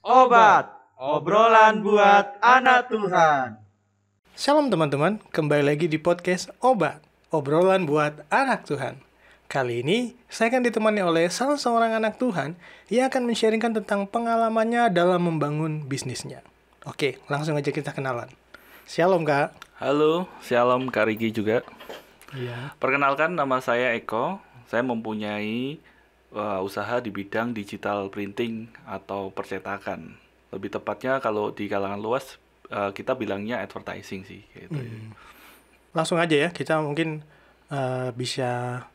Obat, obrolan buat anak Tuhan. Shalom teman-teman, kembali lagi di podcast Obat, obrolan buat anak Tuhan. Kali ini, saya akan ditemani oleh salah seorang anak Tuhan yang akan men-sharingkan tentang pengalamannya dalam membangun bisnisnya. Oke, langsung aja kita kenalan. Shalom Kak. Halo, shalom Kak Riki juga. Iya. Perkenalkan, nama saya Eko. Saya mempunyai usaha di bidang digital printing atau percetakan. Lebih tepatnya kalau di kalangan luas kita bilangnya advertising sih. Gitu. Langsung aja ya, kita mungkin bisa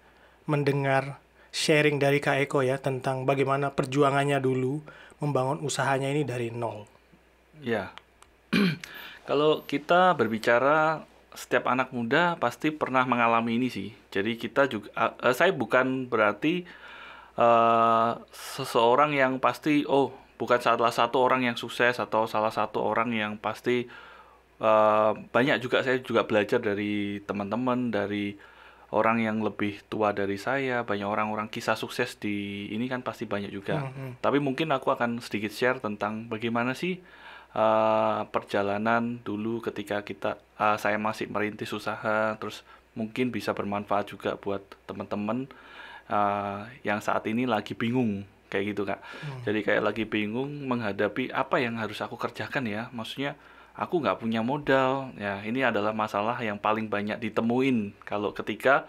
mendengar sharing dari Kak Eko ya tentang bagaimana perjuangannya dulu membangun usahanya ini dari nol. Ya, kalau kita berbicara setiap anak muda pasti pernah mengalami ini sih. Jadi kita juga, saya bukan berarti seseorang yang pasti, bukan salah satu orang yang sukses atau salah satu orang yang pasti. Banyak juga saya juga belajar dari teman-teman, dari orang yang lebih tua dari saya. Banyak orang-orang kisah sukses di ini kan pasti banyak juga. Tapi mungkin aku akan sedikit share tentang bagaimana sih perjalanan dulu ketika saya masih merintis usaha, terus mungkin bisa bermanfaat juga buat teman-teman yang saat ini lagi bingung kayak gitu Kak. Jadi kayak lagi bingung menghadapi apa yang harus aku kerjakan ya. Maksudnya aku nggak punya modal. Ya ini adalah masalah yang paling banyak ditemuin kalau ketika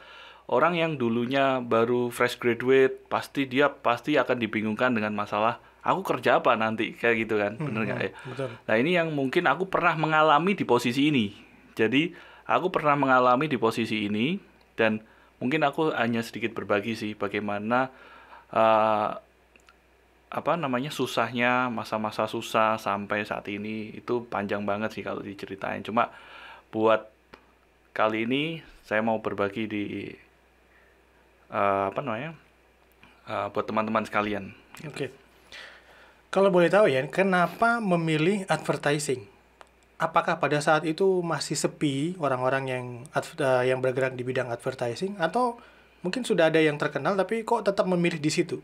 orang yang dulunya baru fresh graduate pasti akan dibingungkan dengan masalah aku kerja apa nanti kayak gitu kan. Bener nggak ya? Betul. Nah ini yang mungkin aku pernah mengalami di posisi ini. Jadi aku pernah mengalami di posisi ini dan mungkin aku hanya sedikit berbagi sih bagaimana susahnya, masa-masa susah sampai saat ini itu panjang banget sih kalau diceritain. Cuma buat kali ini saya mau berbagi di buat teman-teman sekalian. Oke. Kalau boleh tahu ya, kenapa memilih advertising? Apakah pada saat itu masih sepi orang-orang yang bergerak di bidang advertising, atau mungkin sudah ada yang terkenal tapi kok tetap memilih di situ?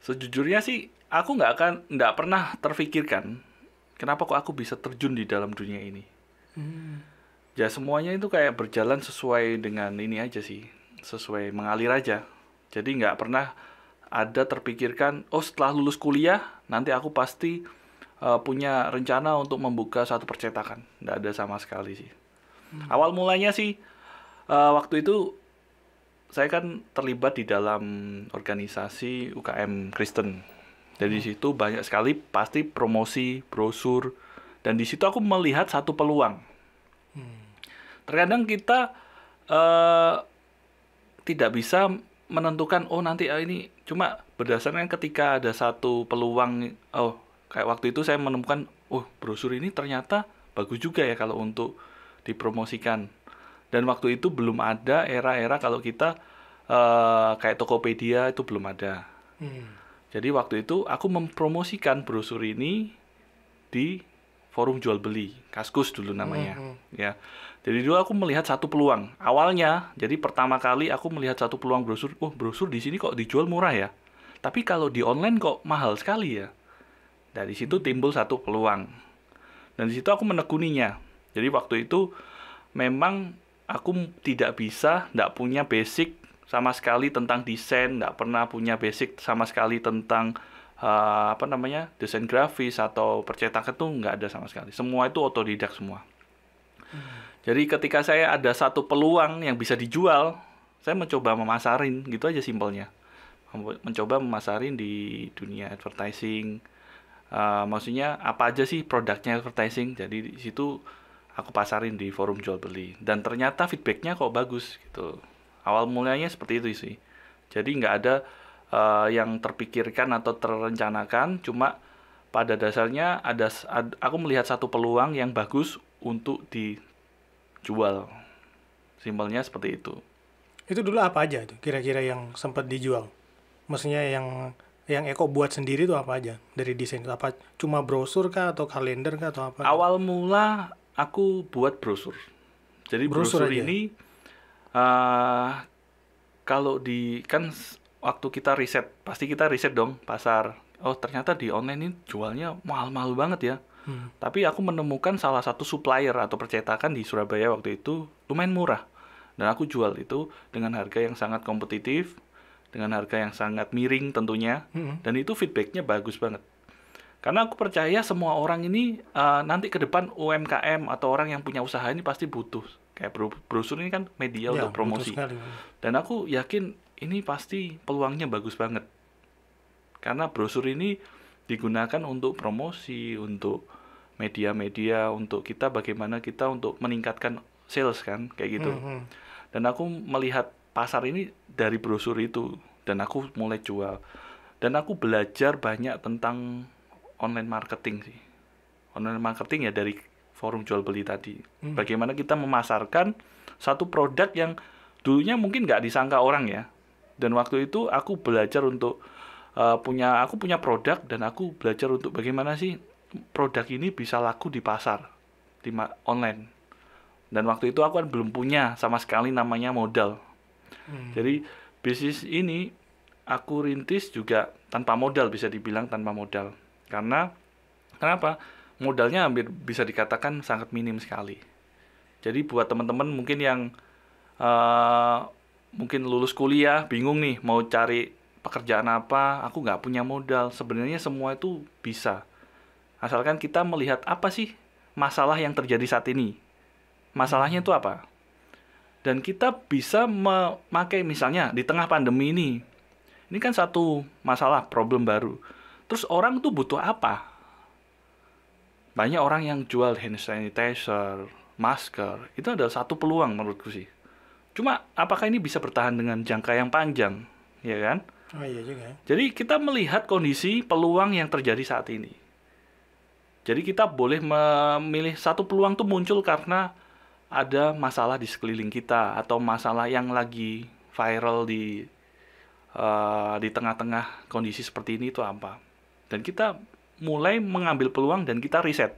Sejujurnya sih aku nggak pernah terfikirkan kenapa kok aku bisa terjun di dalam dunia ini. Ya semuanya itu kayak berjalan sesuai dengan ini aja sih, sesuai mengalir aja. Jadi nggak pernah ada terpikirkan, setelah lulus kuliah nanti aku pasti punya rencana untuk membuka satu percetakan. Nggak ada sama sekali sih. Awal mulanya sih waktu itu saya kan terlibat di dalam organisasi UKM Kristen. Dari situ banyak sekali pasti promosi, brosur, dan di situ aku melihat satu peluang. Terkadang kita tidak bisa menentukan nanti ini cuma berdasarkan ketika ada satu peluang. Kayak waktu itu saya menemukan brosur ini ternyata bagus juga ya kalau untuk dipromosikan. Dan waktu itu belum ada era-era kalau kita kayak Tokopedia itu belum ada. Jadi waktu itu aku mempromosikan brosur ini di forum jual beli, Kaskus dulu namanya. Ya. Jadi dulu aku melihat satu peluang. Awalnya, jadi pertama kali aku melihat satu peluang brosur. Brosur di sini kok dijual murah ya. Tapi kalau di online kok mahal sekali ya. Dari situ timbul satu peluang. Dan di situ aku menekuninya. Jadi waktu itu memang aku tidak punya basic sama sekali tentang desain, nggak pernah punya basic sama sekali tentang desain grafis atau percetakan itu nggak ada sama sekali. Semua itu otodidak semua. Jadi ketika saya ada satu peluang yang bisa dijual, saya mencoba memasarin, gitu aja simpelnya. Mencoba memasarin di dunia advertising. Maksudnya apa aja sih produknya advertising. Jadi di situ aku pasarin di forum jual beli. Dan ternyata feedbacknya kok bagus gitu. Awal mulanya seperti itu sih. Jadi nggak ada yang terpikirkan atau terencanakan. Cuma pada dasarnya aku melihat satu peluang yang bagus untuk dijual. Simpelnya seperti itu. Itu dulu apa aja tuh kira-kira yang sempat dijual? Maksudnya yang Eko buat sendiri itu apa aja dari desain? Apa cuma brosur kah atau kalender kah atau apa? Awal mula aku buat brosur. Jadi brosur ini kalau kan waktu kita riset, pasti kita riset dong pasar. oh ternyata di online ini jualnya mahal-mahal banget ya. Tapi aku menemukan salah satu supplier atau percetakan di Surabaya waktu itu lumayan murah. Dan aku jual itu dengan harga yang sangat kompetitif, dengan harga yang sangat miring tentunya. Dan itu feedbacknya bagus banget. Karena aku percaya semua orang ini nanti ke depan UMKM atau orang yang punya usaha ini pasti butuh. Kayak brosur ini kan media untuk promosi. Dan aku yakin ini pasti peluangnya bagus banget. Karena brosur ini digunakan untuk promosi, untuk media-media, untuk kita bagaimana kita untuk meningkatkan sales kan, kayak gitu. Dan aku melihat pasar ini dari brosur itu, dan aku mulai jual. Dan aku belajar banyak tentang online marketing sih. Online marketing ya dari forum jual beli tadi. Bagaimana kita memasarkan satu produk yang dulunya mungkin nggak disangka orang ya. Dan waktu itu aku belajar untuk aku punya produk, dan aku belajar untuk bagaimana sih produk ini bisa laku di pasar, di online. Dan waktu itu aku kan belum punya sama sekali namanya modal. Jadi bisnis ini aku rintis juga tanpa modal, bisa dibilang tanpa modal. Kenapa? Modalnya hampir bisa dikatakan sangat minim sekali. Jadi buat teman-teman mungkin yang mungkin lulus kuliah, bingung nih mau cari pekerjaan apa, aku nggak punya modal. Sebenarnya semua itu bisa. Asalkan kita melihat apa sih masalah yang terjadi saat ini. Masalahnya itu apa? Dan kita bisa memakai misalnya di tengah pandemi ini. Ini kan satu masalah, problem baru. Terus orang tuh butuh apa? Banyak orang yang jual hand sanitizer, masker. Itu adalah satu peluang menurutku sih. Cuma apakah ini bisa bertahan dengan jangka yang panjang? Ya kan? Oh iya juga. Jadi kita melihat kondisi peluang yang terjadi saat ini. Jadi kita boleh memilih satu peluang tuh muncul karena ada masalah di sekeliling kita atau masalah yang lagi viral di tengah-tengah kondisi seperti ini itu apa. Dan kita mulai mengambil peluang dan kita riset.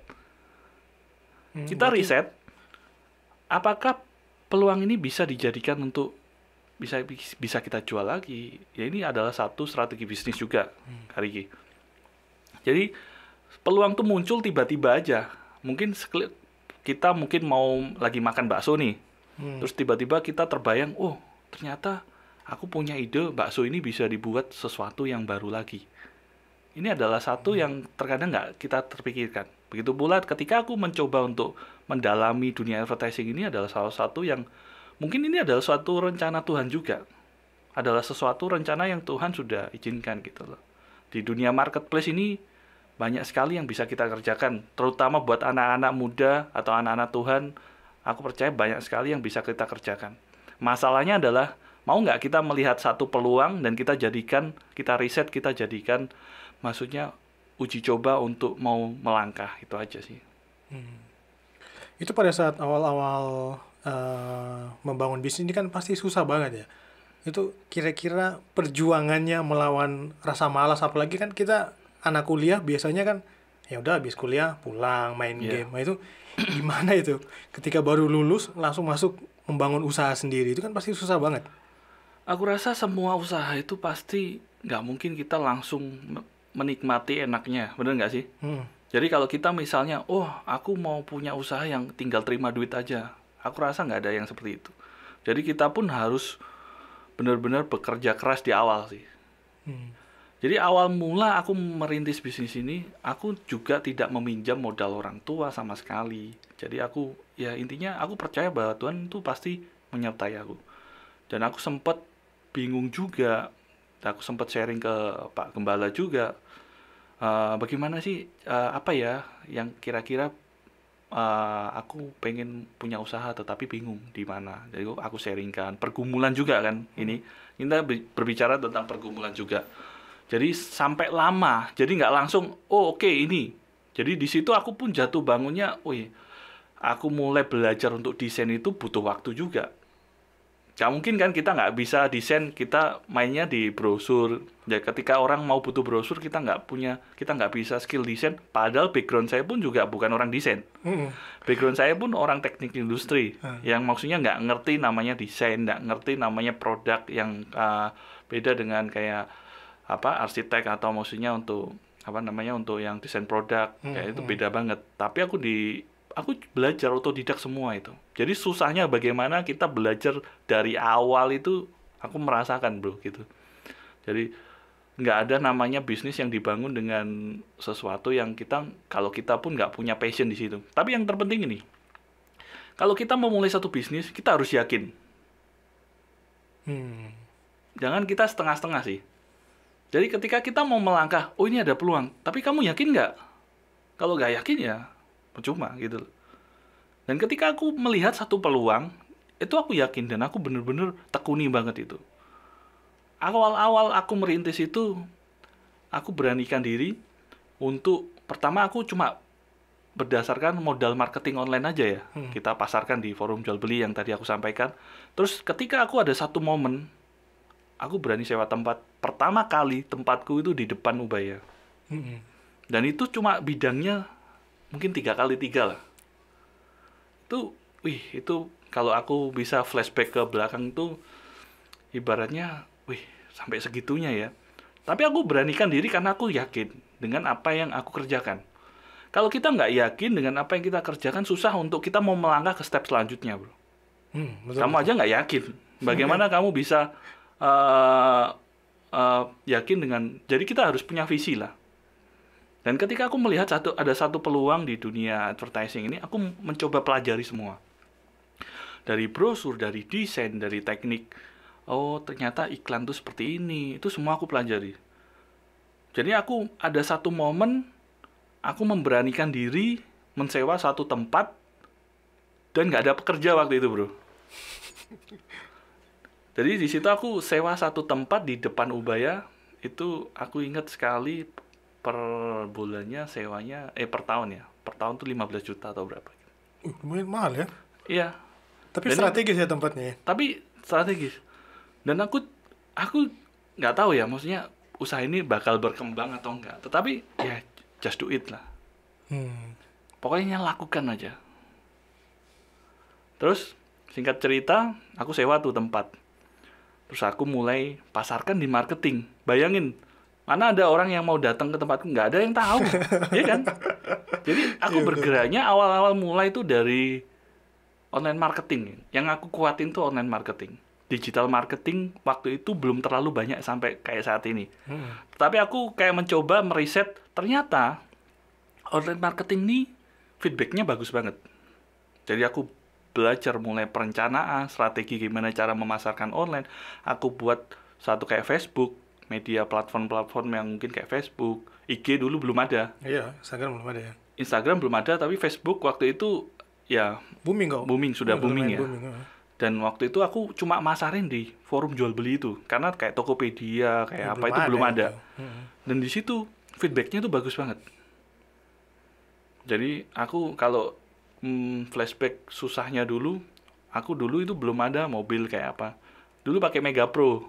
Kita riset apakah peluang ini bisa dijadikan untuk bisa kita jual lagi. Ya ini adalah satu strategi bisnis juga, Kak Riki. Jadi peluang tuh muncul tiba-tiba aja. Mungkin kita mau lagi makan bakso nih. Terus tiba-tiba kita terbayang, oh ternyata aku punya ide bakso ini bisa dibuat sesuatu yang baru lagi. Ini adalah satu yang terkadang nggak kita terpikirkan. Begitu pula ketika aku mencoba untuk mendalami dunia advertising, ini adalah salah satu yang mungkin ini adalah suatu rencana Tuhan juga. Adalah sesuatu rencana yang Tuhan sudah izinkan gitu loh. Di dunia marketplace ini banyak sekali yang bisa kita kerjakan, terutama buat anak-anak muda atau anak-anak Tuhan. Aku percaya banyak sekali yang bisa kita kerjakan. Masalahnya adalah, mau nggak kita melihat satu peluang dan kita riset, kita jadikan, maksudnya uji coba untuk mau melangkah, itu aja sih. Itu pada saat awal-awal membangun bisnis ini kan pasti susah banget ya. Itu kira-kira perjuangannya melawan rasa malas, apalagi kan kita anak kuliah biasanya kan ya udah habis kuliah pulang main game. Nah, itu gimana itu? Ketika baru lulus langsung masuk membangun usaha sendiri, itu kan pasti susah banget. Aku rasa semua usaha itu pasti nggak mungkin kita langsung menikmati enaknya, bener nggak sih? Jadi kalau kita misalnya, oh aku mau punya usaha yang tinggal terima duit aja, aku rasa nggak ada yang seperti itu. Jadi kita pun harus benar-benar bekerja keras di awal sih. Jadi awal mula aku merintis bisnis ini, aku juga tidak meminjam modal orang tua sama sekali. Jadi aku, ya intinya aku percaya bahwa Tuhan itu pasti menyertai aku. Dan aku sempat bingung juga, aku sempat sharing ke Pak Gembala juga, bagaimana sih, apa ya, yang kira-kira aku pengen punya usaha tetapi bingung di mana. Jadi aku sharingkan, pergumulan juga kan ini. Kita berbicara tentang pergumulan juga. Jadi sampai lama, jadi nggak langsung, oh oke, ini. Jadi di situ aku pun jatuh bangunnya, aku mulai belajar untuk desain itu butuh waktu juga. Gak mungkin kan kita nggak bisa desain, kita mainnya di brosur. Ya ketika orang mau butuh brosur, kita nggak bisa skill desain. Padahal background saya pun juga bukan orang desain. Background saya pun orang teknik industri, yang maksudnya nggak ngerti namanya desain, nggak ngerti namanya produk yang beda dengan kayak arsitek atau maksudnya untuk untuk yang desain produk, kayak itu beda banget. Tapi aku belajar otodidak semua itu. Jadi susahnya bagaimana kita belajar dari awal itu aku merasakan, bro, gitu. Jadi nggak ada namanya bisnis yang dibangun dengan sesuatu yang kalau kita pun nggak punya passion di situ. Tapi yang terpenting ini, kalau kita mau mulai satu bisnis, kita harus yakin. Jangan kita setengah-setengah sih. Jadi ketika kita mau melangkah, oh ini ada peluang, tapi kamu yakin nggak? Kalau nggak yakin ya percuma gitu. Dan ketika aku melihat satu peluang, itu aku yakin dan aku bener-bener tekuni banget itu. Awal-awal aku merintis itu, aku beranikan diri untuk, pertama aku cuma berdasarkan modal marketing online aja ya. Kita pasarkan di forum jual beli yang tadi aku sampaikan. Terus ketika aku ada satu momen, aku berani sewa tempat. Pertama kali tempatku itu di depan Ubaya. Dan itu cuma bidangnya mungkin 3x3 lah. Itu kalau aku bisa flashback ke belakang itu ibaratnya, sampai segitunya ya. Tapi aku beranikan diri karena aku yakin dengan apa yang aku kerjakan. Kalau kita nggak yakin dengan apa yang kita kerjakan, susah untuk kita mau melangkah ke step selanjutnya, bro. Kamu aja nggak yakin. Bagaimana kamu bisa yakin dengan... Jadi kita harus punya visi lah. Dan ketika aku melihat ada satu peluang di dunia advertising ini, aku mencoba pelajari semua. Dari brosur, dari desain, dari teknik. Oh, ternyata iklan tuh seperti ini. Itu semua aku pelajari. Jadi aku ada satu momen, aku memberanikan diri mensewa satu tempat dan nggak ada pekerja waktu itu, bro. Jadi di situ aku sewa satu tempat di depan Ubaya. Itu aku ingat sekali per bulannya sewanya, per tahun ya. Per tahun tuh 15 juta atau berapa. Lumayan mahal ya. Iya. Tapi strategis ya tempatnya ya. Tapi strategis. Dan aku nggak tahu ya, maksudnya usaha ini bakal berkembang atau enggak. Tetapi ya just do it lah. Pokoknya lakukan aja. Terus singkat cerita, aku sewa tuh tempat. Terus aku mulai pasarkan di marketing. Bayangin, mana ada orang yang mau datang ke tempatku, nggak ada yang tahu, ya kan? Jadi aku bergeraknya awal-awal mulai itu dari online marketing. Yang aku kuatin tuh online marketing. Digital marketing waktu itu belum terlalu banyak sampai kayak saat ini. Tapi aku kayak mencoba meriset, ternyata online marketing nih feedbacknya bagus banget. Jadi aku belajar mulai perencanaan, strategi gimana cara memasarkan online. Aku buat satu kayak Facebook, media platform-platform yang mungkin kayak Facebook, IG dulu belum ada. Iya, Instagram belum ada ya. Instagram belum ada, tapi Facebook waktu itu ya booming kok. Sudah booming ya. Booming. Dan waktu itu aku cuma masarin di forum jual beli itu, karena kayak Tokopedia, kayak apa itu belum ada. Dan di situ feedbacknya tuh bagus banget. Jadi aku kalau flashback susahnya dulu, aku dulu itu belum ada mobil kayak apa. Dulu pakai Mega Pro.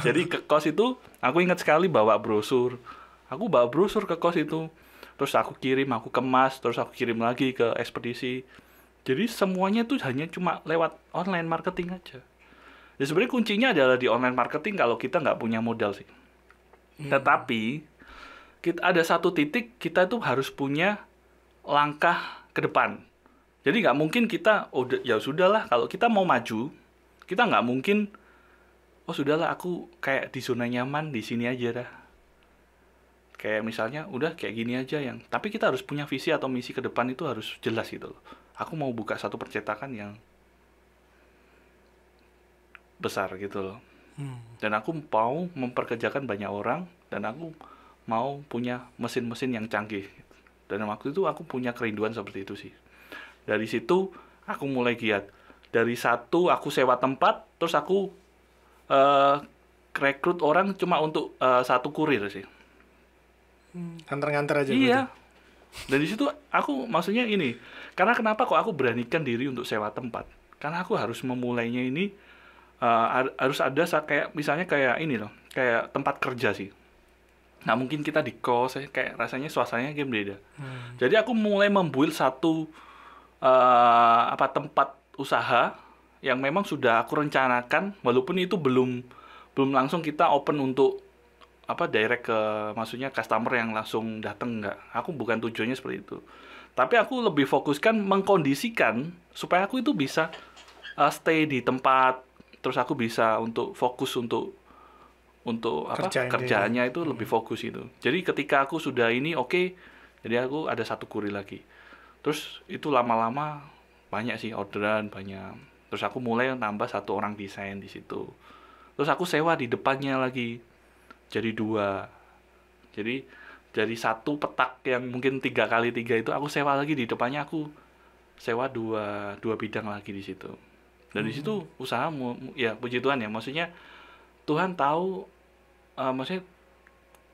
Jadi ke kos itu aku ingat sekali bawa brosur. Aku bawa brosur ke kos itu. Terus aku kirim, aku kemas, terus aku kirim lagi ke ekspedisi. Jadi semuanya tuh hanya cuma lewat online marketing aja. Ya sebenarnya kuncinya adalah di online marketing kalau kita nggak punya modal sih. Tetapi ada satu titik kita tuh harus punya langkah ke depan. Jadi nggak mungkin kita, ya sudahlah, kalau kita mau maju, kita nggak mungkin, sudahlah aku kayak di zona nyaman di sini aja dah. Kayak misalnya, udah kayak gini aja yang, tapi kita harus punya visi atau misi ke depan itu harus jelas gitu loh. Aku mau buka satu percetakan yang besar gitu loh. Dan aku mau memperkerjakan banyak orang, dan aku mau punya mesin-mesin yang canggih. Dan waktu itu aku punya kerinduan seperti itu sih. Dari situ aku mulai giat. Dari satu aku sewa tempat, terus aku rekrut orang cuma untuk satu kurir sih. Nganter-nganter aja. Iya. Dan di situ aku maksudnya ini, karena kenapa kok aku beranikan diri untuk sewa tempat? Karena aku harus memulainya ini harus ada kayak misalnya kayak ini loh, kayak tempat kerja sih. Nah mungkin kita di kos kayak rasanya suasananya kayak beda. Jadi aku mulai membuild satu tempat usaha yang memang sudah aku rencanakan, walaupun itu belum langsung kita open untuk direct ke, maksudnya customer yang langsung datang, enggak. Aku bukan tujuannya seperti itu. Tapi aku lebih fokuskan mengkondisikan supaya aku itu bisa stay di tempat, terus aku bisa untuk fokus untuk kerjaannya itu lebih fokus itu. Jadi ketika aku sudah ini oke, jadi aku ada satu kurir lagi. Terus itu lama-lama banyak sih orderan banyak. Terus aku mulai nambah satu orang desain di situ. Terus aku sewa di depannya lagi. Jadi 2. Jadi dari satu petak yang mungkin 3x3 itu aku sewa lagi di depannya, aku sewa dua bidang lagi di situ. Dan di situ usaha ya puji Tuhan ya, maksudnya Tuhan tahu, maksudnya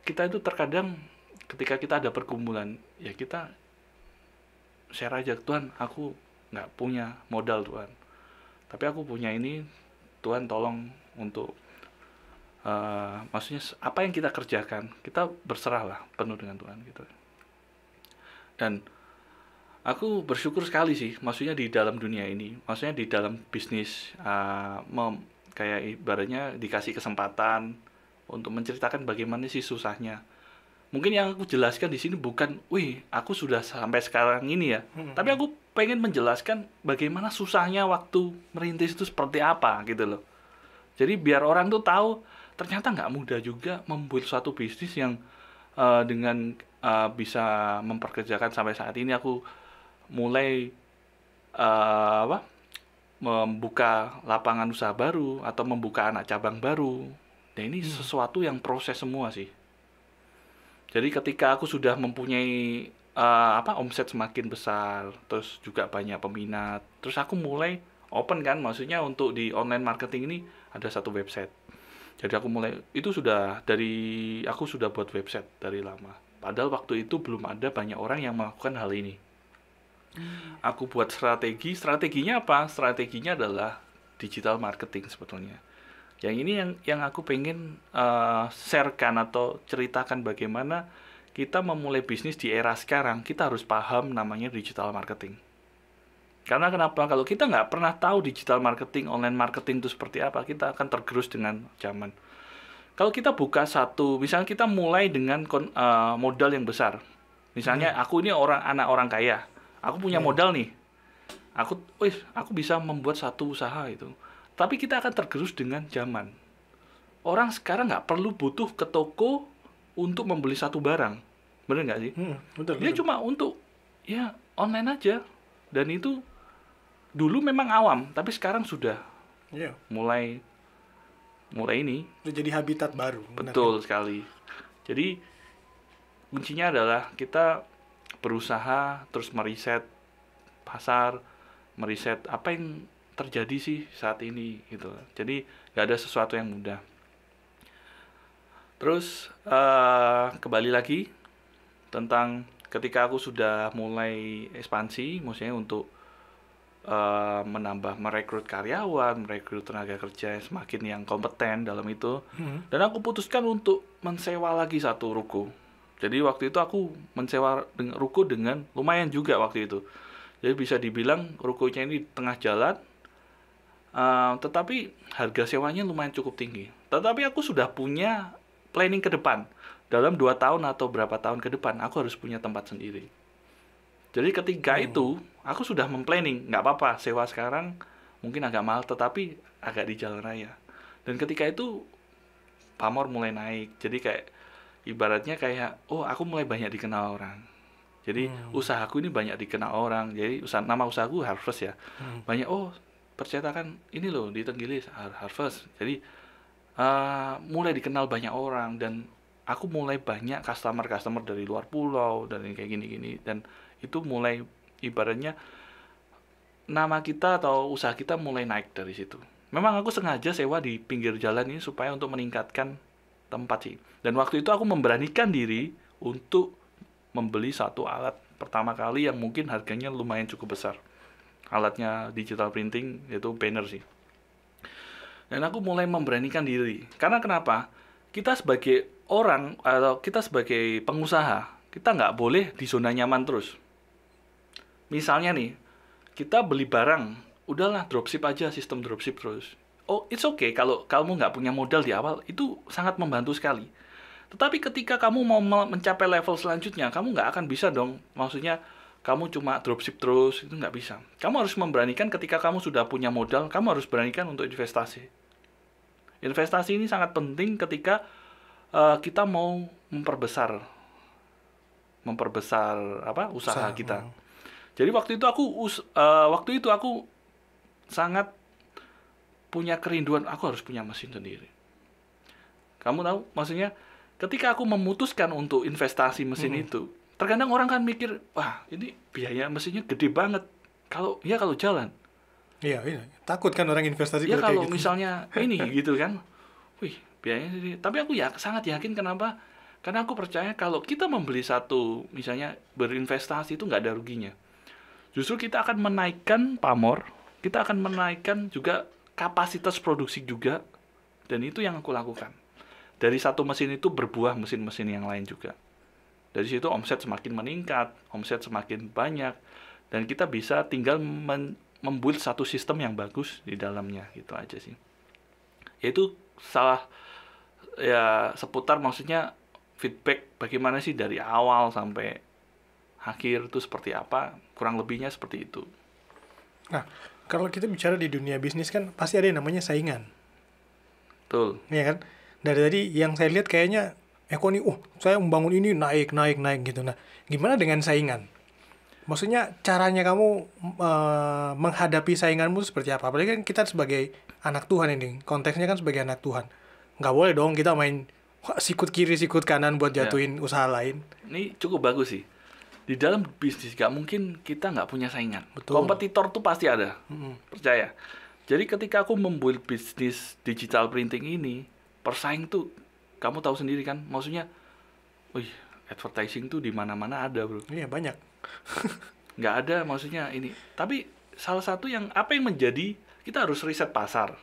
kita itu terkadang ketika kita ada pergumulan ya kita share aja, Tuhan aku nggak punya modal Tuhan, tapi aku punya ini, Tuhan tolong untuk maksudnya apa yang kita kerjakan kita berserahlah penuh dengan Tuhan gitu. Dan aku bersyukur sekali sih, maksudnya di dalam dunia ini, maksudnya di dalam bisnis, kayak ibaratnya dikasih kesempatan untuk menceritakan bagaimana sih susahnya. Mungkin yang aku jelaskan di sini bukan, wih aku sudah sampai sekarang ini ya, tapi aku pengen menjelaskan bagaimana susahnya waktu merintis itu seperti apa gitu loh. Jadi biar orang tuh tahu ternyata nggak mudah juga membuat suatu bisnis yang dengan bisa memperkerjakan sampai saat ini. Aku mulai membuka lapangan usaha baru atau membuka anak cabang baru. Dan ini sesuatu yang proses semua sih. Jadi ketika aku sudah mempunyai omset semakin besar, terus juga banyak peminat, terus aku mulai open kan, maksudnya untuk di online marketing ini ada satu website. Jadi aku mulai, itu sudah dari, aku sudah buat website dari lama. Padahal waktu itu belum ada banyak orang yang melakukan hal ini. Aku buat strateginya apa? Strateginya adalah digital marketing sebetulnya. Yang ini yang aku pengen sharekan atau ceritakan bagaimana kita memulai bisnis di era sekarang, kita harus paham namanya digital marketing. Karena kenapa? Kalau kita nggak pernah tahu digital marketing, online marketing itu seperti apa, kita akan tergerus dengan zaman. Kalau kita buka satu, misalnya kita mulai dengan modal yang besar. Misalnya aku ini anak orang kaya, aku punya modal nih. Aku bisa membuat satu usaha itu. Tapi kita akan tergerus dengan zaman. Orang sekarang nggak perlu butuh ke toko untuk membeli satu barang. Bener nggak sih? Betul. Dia cuma untuk, ya online aja. Dan itu dulu memang awam, tapi sekarang sudah mulai ini. Udah jadi habitat baru. Betul sekali. Jadi kuncinya adalah kita berusaha terus meriset pasar, meriset apa yang terjadi sih saat ini gitu. Jadi nggak ada sesuatu yang mudah. Terus kembali lagi tentang ketika aku sudah mulai ekspansi, maksudnya untuk merekrut karyawan, merekrut tenaga kerja yang semakin yang kompeten dalam itu. Dan aku putuskan untuk mensewa lagi satu ruko. Jadi waktu itu aku mensewa ruko dengan lumayan juga waktu itu. Jadi bisa dibilang rukonya ini di tengah jalan, tetapi harga sewanya lumayan cukup tinggi. Tetapi aku sudah punya planning ke depan. Dalam 2 tahun atau berapa tahun ke depan, aku harus punya tempat sendiri. Jadi ketika itu, aku sudah memplanning, nggak apa-apa, sewa sekarang mungkin agak mahal, tetapi agak di jalan raya. Dan ketika itu, pamor mulai naik. Jadi kayak, ibaratnya kayak, aku mulai banyak dikenal orang. Jadi usahaku ini banyak dikenal orang. Jadi nama usahaku Harvest ya. Banyak, percetakan ini loh di Tenggilis, Harvest. Jadi mulai dikenal banyak orang. Dan aku mulai banyak customer dari luar pulau, dan kayak gini-gini. Dan itu mulai ibaratnya nama kita atau usaha kita mulai naik dari situ. Memang aku sengaja sewa di pinggir jalan ini supaya untuk meningkatkan tempat sih. Dan waktu itu aku memberanikan diri untuk membeli satu alat pertama kali yang mungkin harganya lumayan cukup besar. Alatnya digital printing, yaitu banner sih. Dan aku mulai memberanikan diri. Karena kenapa? Kita sebagai orang atau kita sebagai pengusaha, kita nggak boleh di zona nyaman terus. Misalnya nih, kita beli barang, udahlah dropship aja, sistem dropship terus. It's okay kalau kamu nggak punya modal di awal, itu sangat membantu sekali. Tetapi ketika kamu mau mencapai level selanjutnya, kamu nggak akan bisa dong. Maksudnya kamu cuma dropship terus, itu nggak bisa. Kamu harus memberanikan ketika kamu sudah punya modal, kamu harus beranikan untuk investasi. Investasi ini sangat penting ketika kita mau memperbesar usaha kita. Jadi waktu itu aku sangat punya kerinduan, aku harus punya mesin sendiri. Kamu tahu, maksudnya ketika aku memutuskan untuk investasi mesin itu, terkadang orang kan mikir, wah ini biaya mesinnya gede banget. Kalau jalan. Iya, takut kan orang investasi Ya kalau gitu. misalnya ini gitu kan, wih biayanya ini. Tapi aku sangat yakin kenapa? Karena aku percaya kalau kita membeli satu, misalnya berinvestasi itu nggak ada ruginya. Justru kita akan menaikkan pamor, kita akan menaikkan juga kapasitas produksi juga, dan itu yang aku lakukan. Dari satu mesin itu berbuah mesin-mesin yang lain juga. Dari situ omset semakin meningkat, omset semakin banyak, dan kita bisa tinggal membuild satu sistem yang bagus di dalamnya, gitu aja sih. Yaitu seputar maksudnya feedback bagaimana sih dari awal sampai akhir itu seperti apa, kurang lebihnya seperti itu. Nah, kalau kita bicara di dunia bisnis kan pasti ada yang namanya saingan. Betul. Iya kan? Dari tadi yang saya lihat kayaknya Eko nih, saya membangun ini naik gitu. Nah, gimana dengan saingan? Maksudnya caranya kamu menghadapi sainganmu seperti apa? Apalagi kan kita sebagai anak Tuhan ini, konteksnya kan sebagai anak Tuhan. Nggak boleh dong kita main sikut kiri, sikut kanan buat jatuhin usaha lain. Ini cukup bagus sih. Di dalam bisnis gak mungkin kita nggak punya saingan. Betul. Kompetitor tuh pasti ada. Percaya. Jadi ketika aku membuild bisnis digital printing ini, persaing tuh kamu tahu sendiri kan, maksudnya, advertising tuh di mana-mana ada, bro. Iya, banyak. Nggak ada, maksudnya ini. Tapi salah satu yang menjadi, kita harus riset pasar.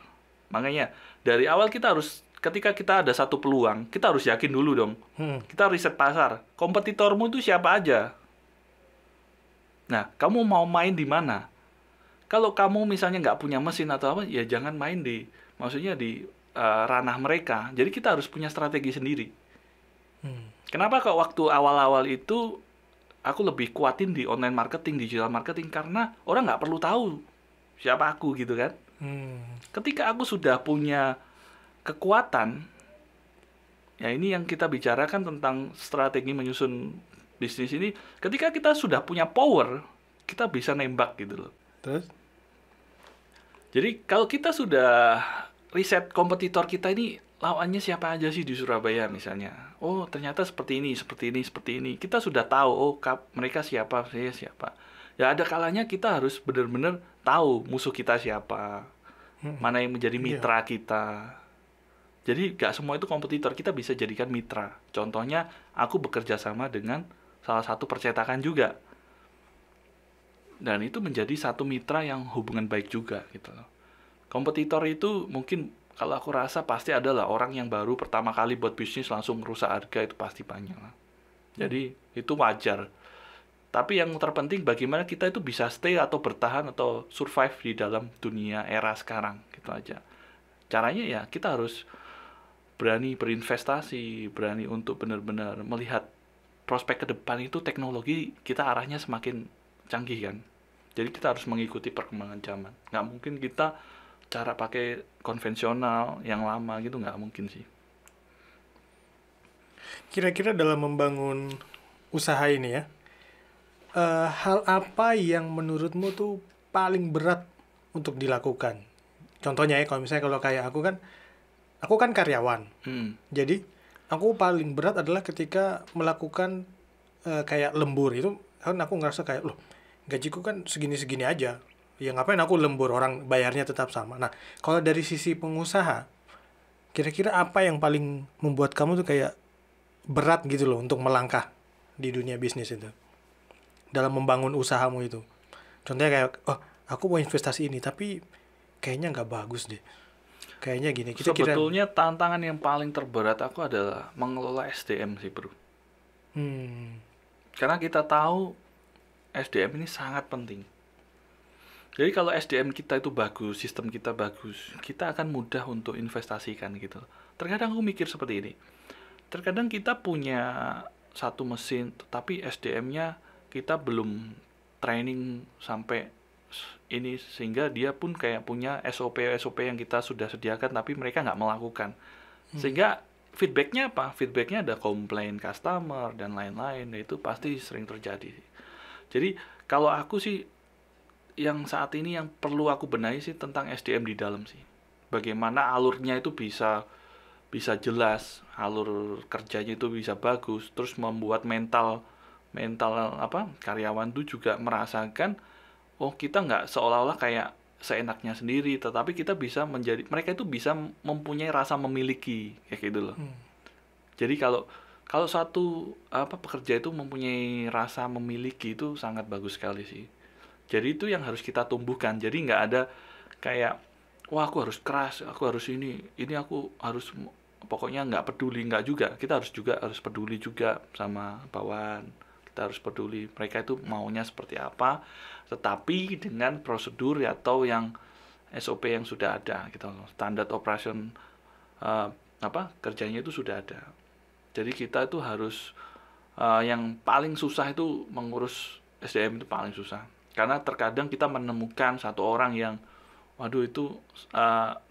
Makanya dari awal ketika kita ada satu peluang, kita harus yakin dulu dong. Kita riset pasar. Kompetitormu itu siapa aja? Nah, kamu mau main di mana? Kalau kamu misalnya nggak punya mesin atau apa, ya jangan main di ranah mereka. Jadi kita harus punya strategi sendiri. Kenapa kok waktu awal-awal itu aku lebih kuatin di online marketing, digital marketing, karena orang nggak perlu tahu siapa aku gitu kan. Ketika aku sudah punya kekuatan, ya ini yang kita bicarakan tentang strategi menyusun bisnis ini. Ketika kita sudah punya power, kita bisa nembak gitu loh. Terus? Jadi kalau kita sudah riset kompetitor kita ini lawannya siapa aja sih di Surabaya misalnya. Oh ternyata seperti ini. Kita sudah tahu, mereka siapa, saya siapa. Ya ada kalanya kita harus benar-benar tahu musuh kita siapa. Mana yang menjadi mitra kita. Jadi gak semua itu kompetitor, kita bisa jadikan mitra. Contohnya aku bekerja sama dengan salah satu percetakan juga. Dan itu menjadi satu mitra yang hubungan baik juga gitu loh. Kompetitor itu mungkin kalau aku rasa pasti adalah orang yang baru pertama kali buat bisnis langsung merusak harga, itu pasti banyak lah. Jadi itu wajar. Tapi yang terpenting bagaimana kita itu bisa stay atau bertahan atau survive di dalam dunia era sekarang gitu aja. Caranya ya kita harus berani berinvestasi, berani untuk benar-benar melihat prospek ke depan. Itu teknologi kita arahnya semakin canggih kan. Jadi kita harus mengikuti perkembangan zaman. Nggak mungkin kita cara pakai konvensional yang lama gitu, nggak mungkin sih. Kira-kira dalam membangun usaha ini ya, hal apa yang menurutmu tuh paling berat untuk dilakukan? Contohnya ya, kalau kayak aku kan karyawan. Jadi aku paling berat adalah ketika melakukan kayak lembur. Itu kan aku ngerasa kayak, loh gajiku kan segini-segini aja. Ya ngapain aku lembur, orang bayarnya tetap sama. Nah, kalau dari sisi pengusaha, kira-kira apa yang paling membuat kamu tuh kayak berat gitu loh untuk melangkah di dunia bisnis itu? Dalam membangun usahamu itu. Contohnya kayak, aku mau investasi ini, tapi kayaknya nggak bagus deh. Kayaknya gini. Sebetulnya tantangan yang paling terberat aku adalah mengelola SDM sih, bro. Karena kita tahu SDM ini sangat penting. Jadi kalau SDM kita itu bagus, sistem kita bagus, kita akan mudah untuk investasikan gitu. Terkadang aku mikir seperti ini. terkadang kita punya satu mesin, tetapi SDM-nya kita belum training sampai ini, sehingga dia pun kayak punya SOP yang kita sudah sediakan, tapi mereka nggak melakukan. Sehingga feedbacknya apa? Feedbacknya ada komplain customer dan lain-lain. Nah, itu pasti sering terjadi. Jadi kalau aku sih, yang saat ini yang perlu aku benahi sih tentang SDM di dalam sih. Bagaimana alurnya itu bisa jelas, alur kerjanya itu bisa bagus, terus membuat mental karyawan itu juga merasakan, oh kita nggak seolah-olah kayak seenaknya sendiri, tetapi kita bisa mereka itu bisa mempunyai rasa memiliki, kayak gitu loh. Jadi kalau satu pekerja itu mempunyai rasa memiliki, itu sangat bagus sekali sih. Jadi itu yang harus kita tumbuhkan. Jadi nggak ada kayak, wah aku harus keras, aku harus ini aku harus, pokoknya nggak peduli. Nggak juga, kita harus peduli juga sama bawahan. Kita harus peduli mereka itu maunya seperti apa, tetapi dengan prosedur atau yang SOP yang sudah ada gitu loh. Standar operation kerjanya itu sudah ada. Jadi kita itu harus, yang paling susah itu mengurus SDM itu paling susah. Karena terkadang kita menemukan satu orang yang, waduh itu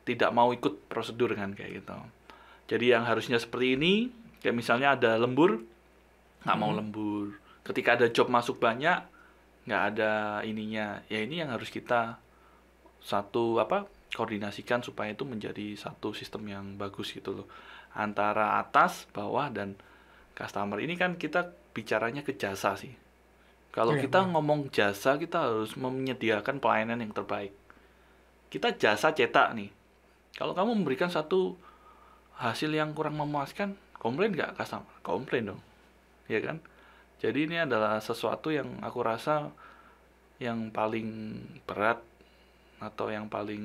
tidak mau ikut prosedur kan, kayak gitu. Jadi yang harusnya seperti ini, kayak misalnya ada lembur, nggak mau lembur. Ketika ada job masuk banyak, nggak ada ininya. Ya ini yang harus kita koordinasikan supaya itu menjadi satu sistem yang bagus gitu loh. Antara atas, bawah, dan customer. Ini kan kita bicaranya ke jasa sih. Kalau kita ngomong jasa, kita harus menyediakan pelayanan yang terbaik. Kita jasa cetak nih. Kalau kamu memberikan satu hasil yang kurang memuaskan, komplain nggak customer? Komplain dong, ya kan? Jadi ini adalah sesuatu yang aku rasa yang paling berat, atau yang paling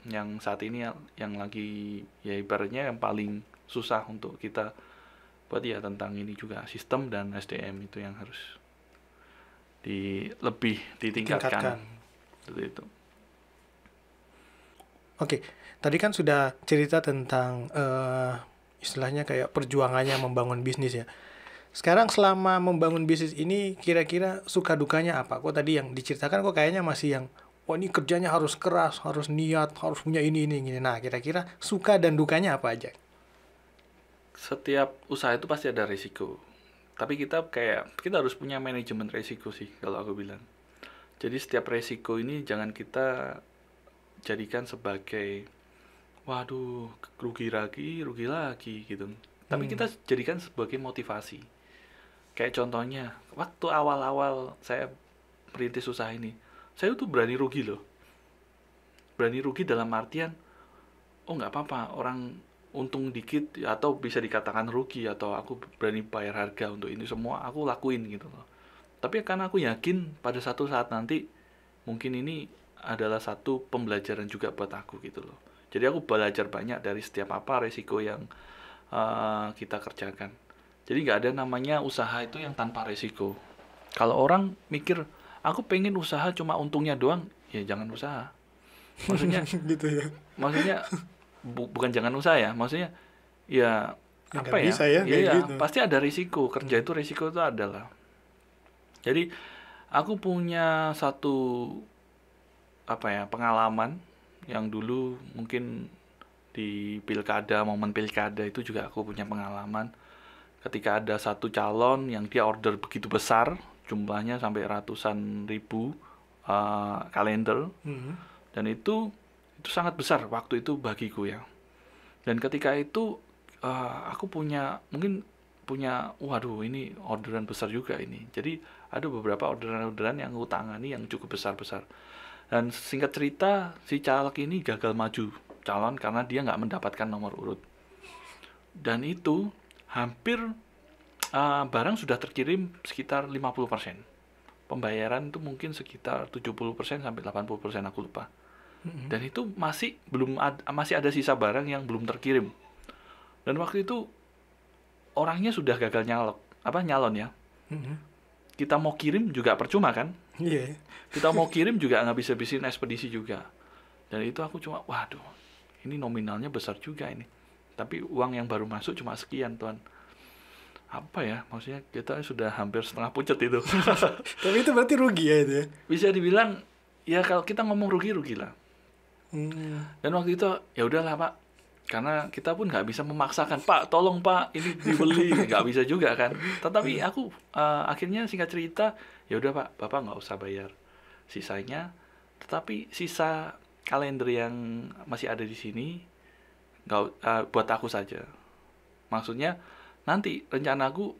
yang saat ini yang lagi ya ibaratnya yang paling susah untuk kita buat ya, tentang ini juga sistem dan SDM itu yang harus lebih ditingkatkan. Itu. Oke, tadi kan sudah cerita tentang istilahnya kayak perjuangannya membangun bisnis ya. Sekarang selama membangun bisnis ini kira-kira suka dukanya apa? Kok tadi yang diceritakan kok kayaknya masih yang, wah ini kerjanya harus keras, harus niat, harus punya ini. Nah, kira-kira suka dan dukanya apa aja? Setiap usaha itu pasti ada risiko. Tapi kita harus punya manajemen risiko sih kalau aku bilang. Jadi setiap risiko ini jangan kita jadikan sebagai, waduh rugi lagi gitu. Tapi kita jadikan sebagai motivasi. Kayak contohnya, waktu awal-awal saya merintis usaha ini, saya tuh berani rugi loh. Berani rugi dalam artian, oh nggak apa-apa, orang untung dikit atau bisa dikatakan rugi, atau aku berani bayar harga untuk ini semua, aku lakuin gitu loh. Tapi karena aku yakin pada satu saat nanti mungkin ini adalah satu pembelajaran juga buat aku gitu loh. Jadi aku belajar banyak dari setiap resiko yang kita kerjakan. Jadi nggak ada namanya usaha itu yang tanpa resiko. Kalau orang mikir, aku pengen usaha cuma untungnya doang, ya jangan usaha. Maksudnya gitu ya. Maksudnya bukan jangan usaha ya, maksudnya ya apa ya? Bisa ya, gitu. Pasti ada risiko. Kerja itu risiko itu adalah. Jadi aku punya satu pengalaman yang dulu mungkin di momen pilkada itu juga aku punya pengalaman. Ketika ada satu calon yang dia order begitu besar, jumlahnya sampai ratusan ribu kalender, dan itu sangat besar waktu itu bagiku ya. Dan ketika itu aku mungkin punya, waduh ini orderan besar juga ini. Jadi ada beberapa orderan yang aku tangani yang cukup besar-besar. Dan singkat cerita, si caleg ini gagal maju calon karena dia nggak mendapatkan nomor urut. Dan itu hampir barang sudah terkirim sekitar 50%. Pembayaran itu mungkin sekitar 70% sampai 80%, aku lupa. Dan itu masih ada sisa barang yang belum terkirim. Dan waktu itu orangnya sudah gagal nyalon ya. Kita mau kirim juga percuma kan? Iya. Kita mau kirim juga ngabis-habisin ekspedisi juga. Dan itu aku cuma, waduh, ini nominalnya besar juga ini. tapi uang yang baru masuk cuma sekian Tuhan. Apa ya, maksudnya kita sudah hampir setengah pucet itu. Tapi itu berarti rugi ya itu ya? Bisa dibilang ya, kalau kita ngomong rugi lah. Dan waktu itu ya udahlah Pak, karena kita pun nggak bisa memaksakan, Pak tolong Pak ini dibeli, nggak bisa juga kan. Tetapi aku akhirnya singkat cerita, ya udah Pak, Bapak nggak usah bayar sisanya, tetapi sisa kalender yang masih ada di sini nggak, buat aku saja. Maksudnya nanti rencana aku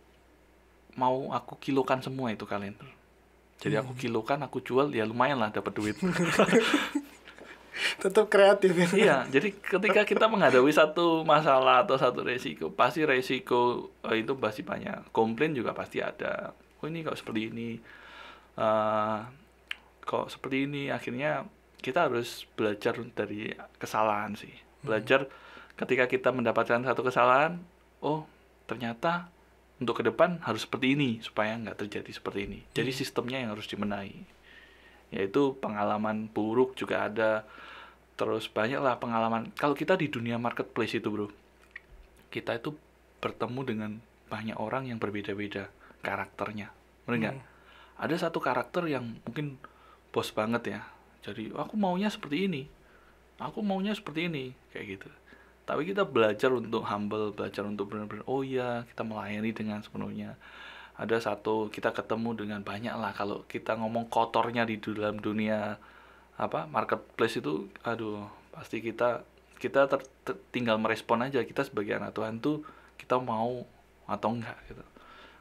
mau aku kilokan semua itu kalender. Jadi aku kilokan, aku jual, ya lumayan lah dapat duit. Tetap kreatif ya. Iya, jadi ketika kita menghadapi satu masalah atau satu resiko, pasti resiko itu pasti banyak. Komplain juga pasti ada. Oh ini kok seperti ini, kok seperti ini. Akhirnya kita harus belajar dari kesalahan sih. Belajar ketika kita mendapatkan satu kesalahan, oh ternyata untuk ke depan harus seperti ini supaya nggak terjadi seperti ini. Jadi sistemnya yang harus dibenahi. Yaitu pengalaman buruk juga ada. Terus banyaklah pengalaman. Kalau kita di dunia marketplace itu bro, kita itu bertemu dengan banyak orang yang berbeda-beda karakternya. Bener nggak? Ada satu karakter yang mungkin bos banget ya. Jadi aku maunya seperti ini, aku maunya seperti ini, kayak gitu. Tapi kita belajar untuk humble, belajar untuk benar-benar, oh iya, kita melayani dengan sepenuhnya. Ada satu, kita ketemu dengan banyak lah. Kalau kita ngomong kotornya di dalam dunia marketplace itu, aduh, pasti kita tinggal merespon aja. Kita sebagai anak Tuhan tuh, kita mau atau enggak gitu.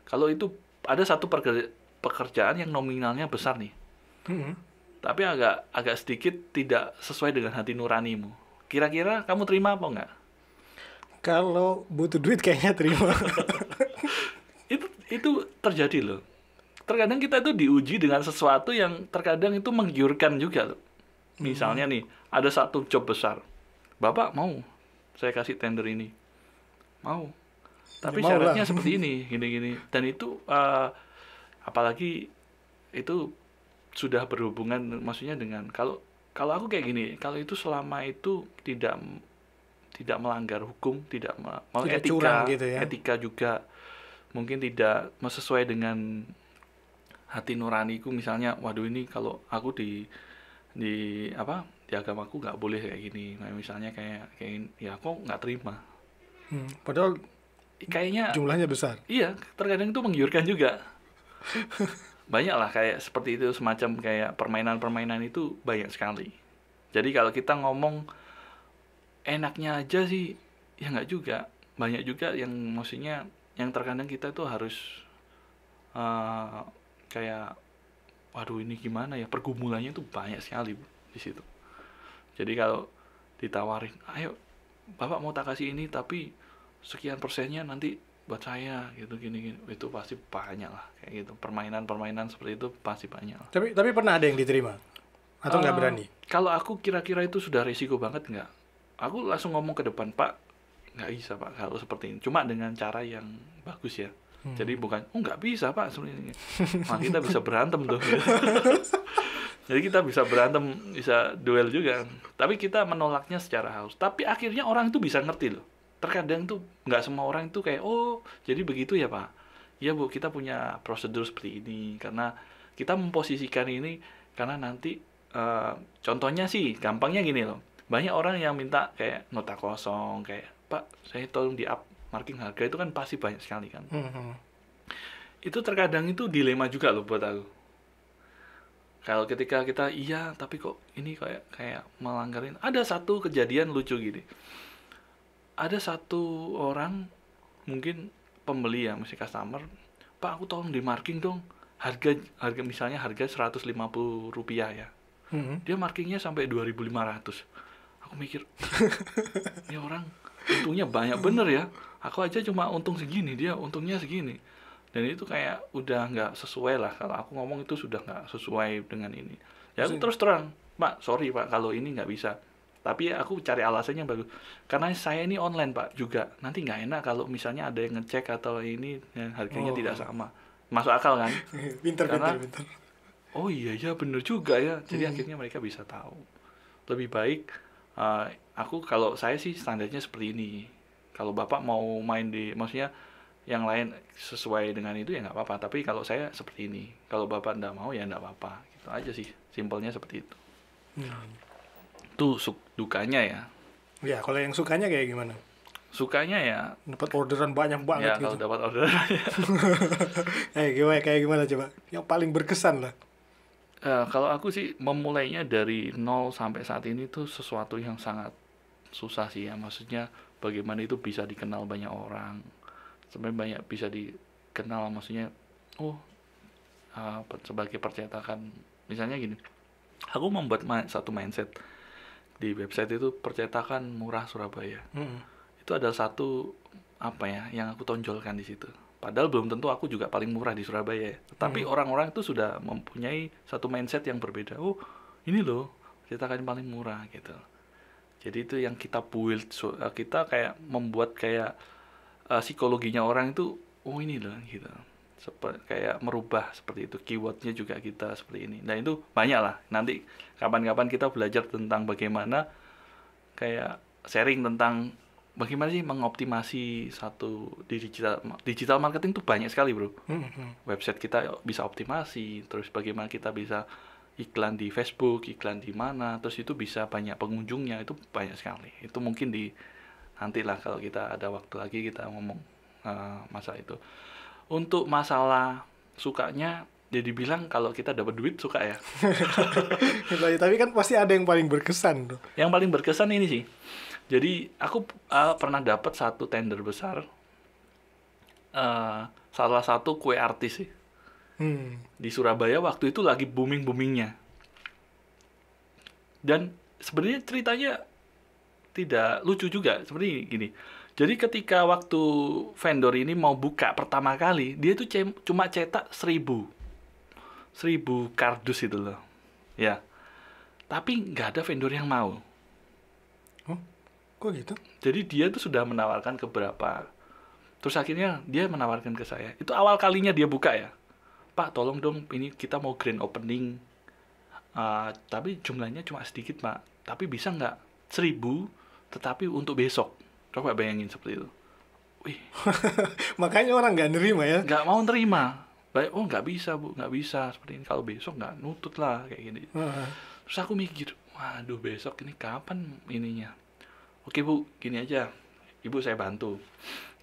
Kalau itu ada satu pekerjaan yang nominalnya besar nih, tapi agak sedikit tidak sesuai dengan hati nuranimu. Kira-kira kamu terima apa enggak? Kalau butuh duit kayaknya terima. itu terjadi loh. Terkadang kita itu diuji dengan sesuatu yang terkadang itu menggiurkan juga loh. Misalnya nih, ada satu job besar. Bapak mau saya kasih tender ini? Mau. Tapi syaratnya seperti ini, gini-gini. Dan itu apalagi itu sudah berhubungan, maksudnya dengan kalau aku kayak gini, kalau itu selama itu tidak melanggar hukum, tidak etika, curang gitu ya. Etika juga mungkin tidak sesuai dengan hati nuraniku. Misalnya, waduh ini kalau aku di agamaku nggak boleh kayak gini. Nah, misalnya kayak ya kok nggak terima. Padahal kayaknya jumlahnya besar. Iya, terkadang itu menggiurkan juga. Banyak lah kayak seperti itu, semacam kayak permainan-permainan itu banyak sekali. Jadi kalau kita ngomong enaknya aja sih, ya nggak juga. Banyak juga yang maksudnya yang terkadang kita tuh harus kayak, waduh ini gimana ya, pergumulannya tuh banyak sekali di situ. Jadi kalau ditawarin, ayo Bapak mau tak kasih ini tapi sekian persennya nanti buat saya gitu, gini itu pasti banyak lah kayak gitu. Permainan seperti itu pasti banyak lah. Tapi pernah ada yang diterima atau nggak berani? Kalau aku kira-kira itu sudah risiko banget nggak, aku langsung ngomong ke depan, Pak nggak bisa Pak kalau seperti ini, cuma dengan cara yang bagus ya. Jadi bukan nggak bisa Pak sebenarnya. Nah, kita bisa berantem tuh. Jadi kita bisa berantem, bisa duel juga. Tapi kita menolaknya secara halus. Tapi akhirnya orang itu bisa ngerti loh. Terkadang tuh nggak semua orang itu kayak, oh jadi begitu ya Pak. Ya Bu, kita punya prosedur seperti ini karena kita memposisikan ini karena nanti contohnya sih gampangnya gini loh. Banyak orang yang minta kayak nota kosong, kayak Pak saya tolong di up marking harga, itu kan pasti banyak sekali kan. Itu terkadang itu dilema juga loh buat aku. Kalau ketika kita iya tapi kok ini kayak melanggarin. Ada satu kejadian lucu gini. Ada satu orang mungkin pembeli ya, mesti customer, Pak aku tolong di marking dong. Harga misalnya harga Rp150 ya. Dia markingnya sampai 2.500. Aku mikir, ini orang untungnya banyak bener ya. Aku aja cuma untung segini, dia untungnya segini. Dan itu kayak udah nggak sesuai lah. Kalau aku ngomong itu sudah nggak sesuai dengan ini. Ya aku terus terang, Pak, sorry Pak, kalau ini nggak bisa. Tapi aku cari alasannya bagus. Karena saya ini online Pak juga. Nanti nggak enak kalau misalnya ada yang ngecek atau ini ya, harganya tidak sama. Masuk akal kan? Pinter. Oh iya bener juga ya. Jadi akhirnya mereka bisa tahu. Lebih baik aku, kalau saya sih standarnya seperti ini. Kalau Bapak mau main di, maksudnya yang lain sesuai dengan itu ya nggak apa-apa. Tapi kalau saya seperti ini, kalau Bapak nggak mau ya nggak apa-apa. Gitu aja sih, simpelnya seperti itu. Itu dukanya ya. Ya, kalau yang sukanya kayak gimana? Sukanya ya, Dapat orderan banyak banget ya kalau gitu. dapat orderan ya. Kayak gimana coba? Yang paling berkesan lah. Kalau aku sih memulainya dari nol sampai saat ini tuh sesuatu yang sangat susah sih ya. Maksudnya bagaimana itu bisa dikenal banyak orang. Sebenarnya banyak bisa dikenal, maksudnya oh sebagai percetakan. Misalnya gini, aku membuat satu mindset di website itu percetakan murah Surabaya. Itu ada satu apa ya yang aku tonjolkan di situ. Padahal belum tentu aku juga paling murah di Surabaya ya. Tapi orang-orang itu sudah mempunyai satu mindset yang berbeda. Oh, ini loh percetakan paling murah gitu. Jadi itu yang kita build, kita kayak membuat kayak psikologinya orang itu, oh ini loh gitu. Kayak merubah seperti itu, keywordnya juga kita seperti ini. Nah itu banyak lah. Nanti kapan-kapan kita belajar tentang bagaimana kayak sharing tentang bagaimana sih mengoptimasi satu di digital marketing tuh banyak sekali bro. Website kita bisa optimasi, terus bagaimana kita bisa iklan di Facebook, iklan di mana, terus itu bisa banyak pengunjungnya, itu banyak sekali. Itu mungkin nantilah kalau kita ada waktu lagi kita ngomong masalah itu. Untuk masalah sukanya, jadi bilang kalau kita dapat duit suka ya. Tapi kan pasti ada yang paling berkesan tuh. Yang paling berkesan ini sih. Jadi aku pernah dapat satu tender besar, salah satu kue artis sih. Di Surabaya waktu itu lagi booming-boomingnya. Dan sebenarnya ceritanya tidak lucu juga, seperti gini. Jadi ketika waktu vendor ini mau buka pertama kali, dia itu cuma cetak 1000 kardus itu loh. Ya. Tapi nggak ada vendor yang mau. Kok gitu? Jadi dia tuh sudah menawarkan ke beberapa. Terus akhirnya dia menawarkan ke saya. Itu awal kalinya dia buka ya. Pak, tolong dong, ini kita mau grand opening. Tapi jumlahnya cuma sedikit, Pak. Tapi bisa nggak 1000, tetapi untuk besok. Coba bayangin seperti itu. Wih. Makanya orang nggak nerima ya? Nggak mau nerima. Oh, nggak bisa, Bu. Nggak bisa. Seperti ini. Kalau besok nggak nutut lah, kayak gini. Terus aku mikir, waduh, besok ini kapan ininya? Oke Bu, gini aja, Ibu saya bantu.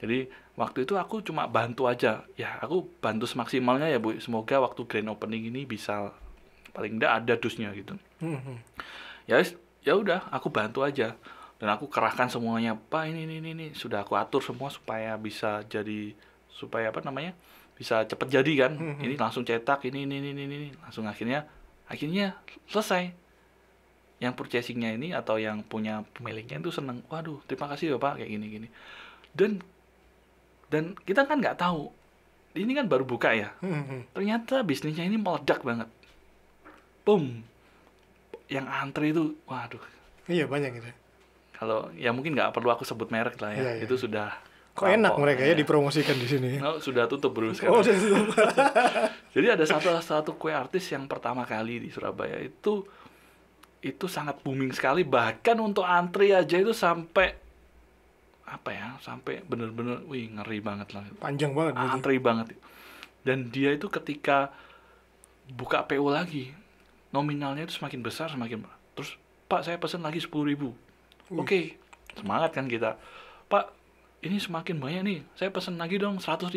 Jadi waktu itu aku cuma bantu aja. Ya aku bantu semaksimalnya ya Bu. Semoga waktu grand opening ini bisa paling enggak ada dusnya gitu. Ya udah, aku bantu aja. Dan aku kerahkan semuanya. Pak ini sudah aku atur semua supaya bisa jadi, supaya apa namanya, bisa cepet jadi kan. Ini langsung cetak, ini langsung akhirnya selesai. Yang purchasingnya ini atau yang punya pemiliknya itu seneng, waduh terima kasih ya Pak kayak gini dan kita kan nggak tahu ini kan baru buka ya. Ternyata bisnisnya ini meledak banget, boom, yang antri itu waduh. Iya banyak gitu. Kalau ya mungkin nggak perlu aku sebut merek lah ya. Itu sudah kok enak mereka ya dipromosikan di sini. Sudah tutup bro sekarang. Sudah tutup. Jadi ada satu kue artis yang pertama kali di Surabaya itu sangat booming sekali, bahkan untuk antri aja itu sampai apa ya, sampai bener-bener wih ngeri banget lah, panjang banget antri banget. Dan dia itu ketika buka PO lagi nominalnya itu semakin besar. Terus Pak saya pesen lagi 10.000. Oke, semangat kan kita. Pak ini semakin banyak nih, saya pesen lagi dong 100.000.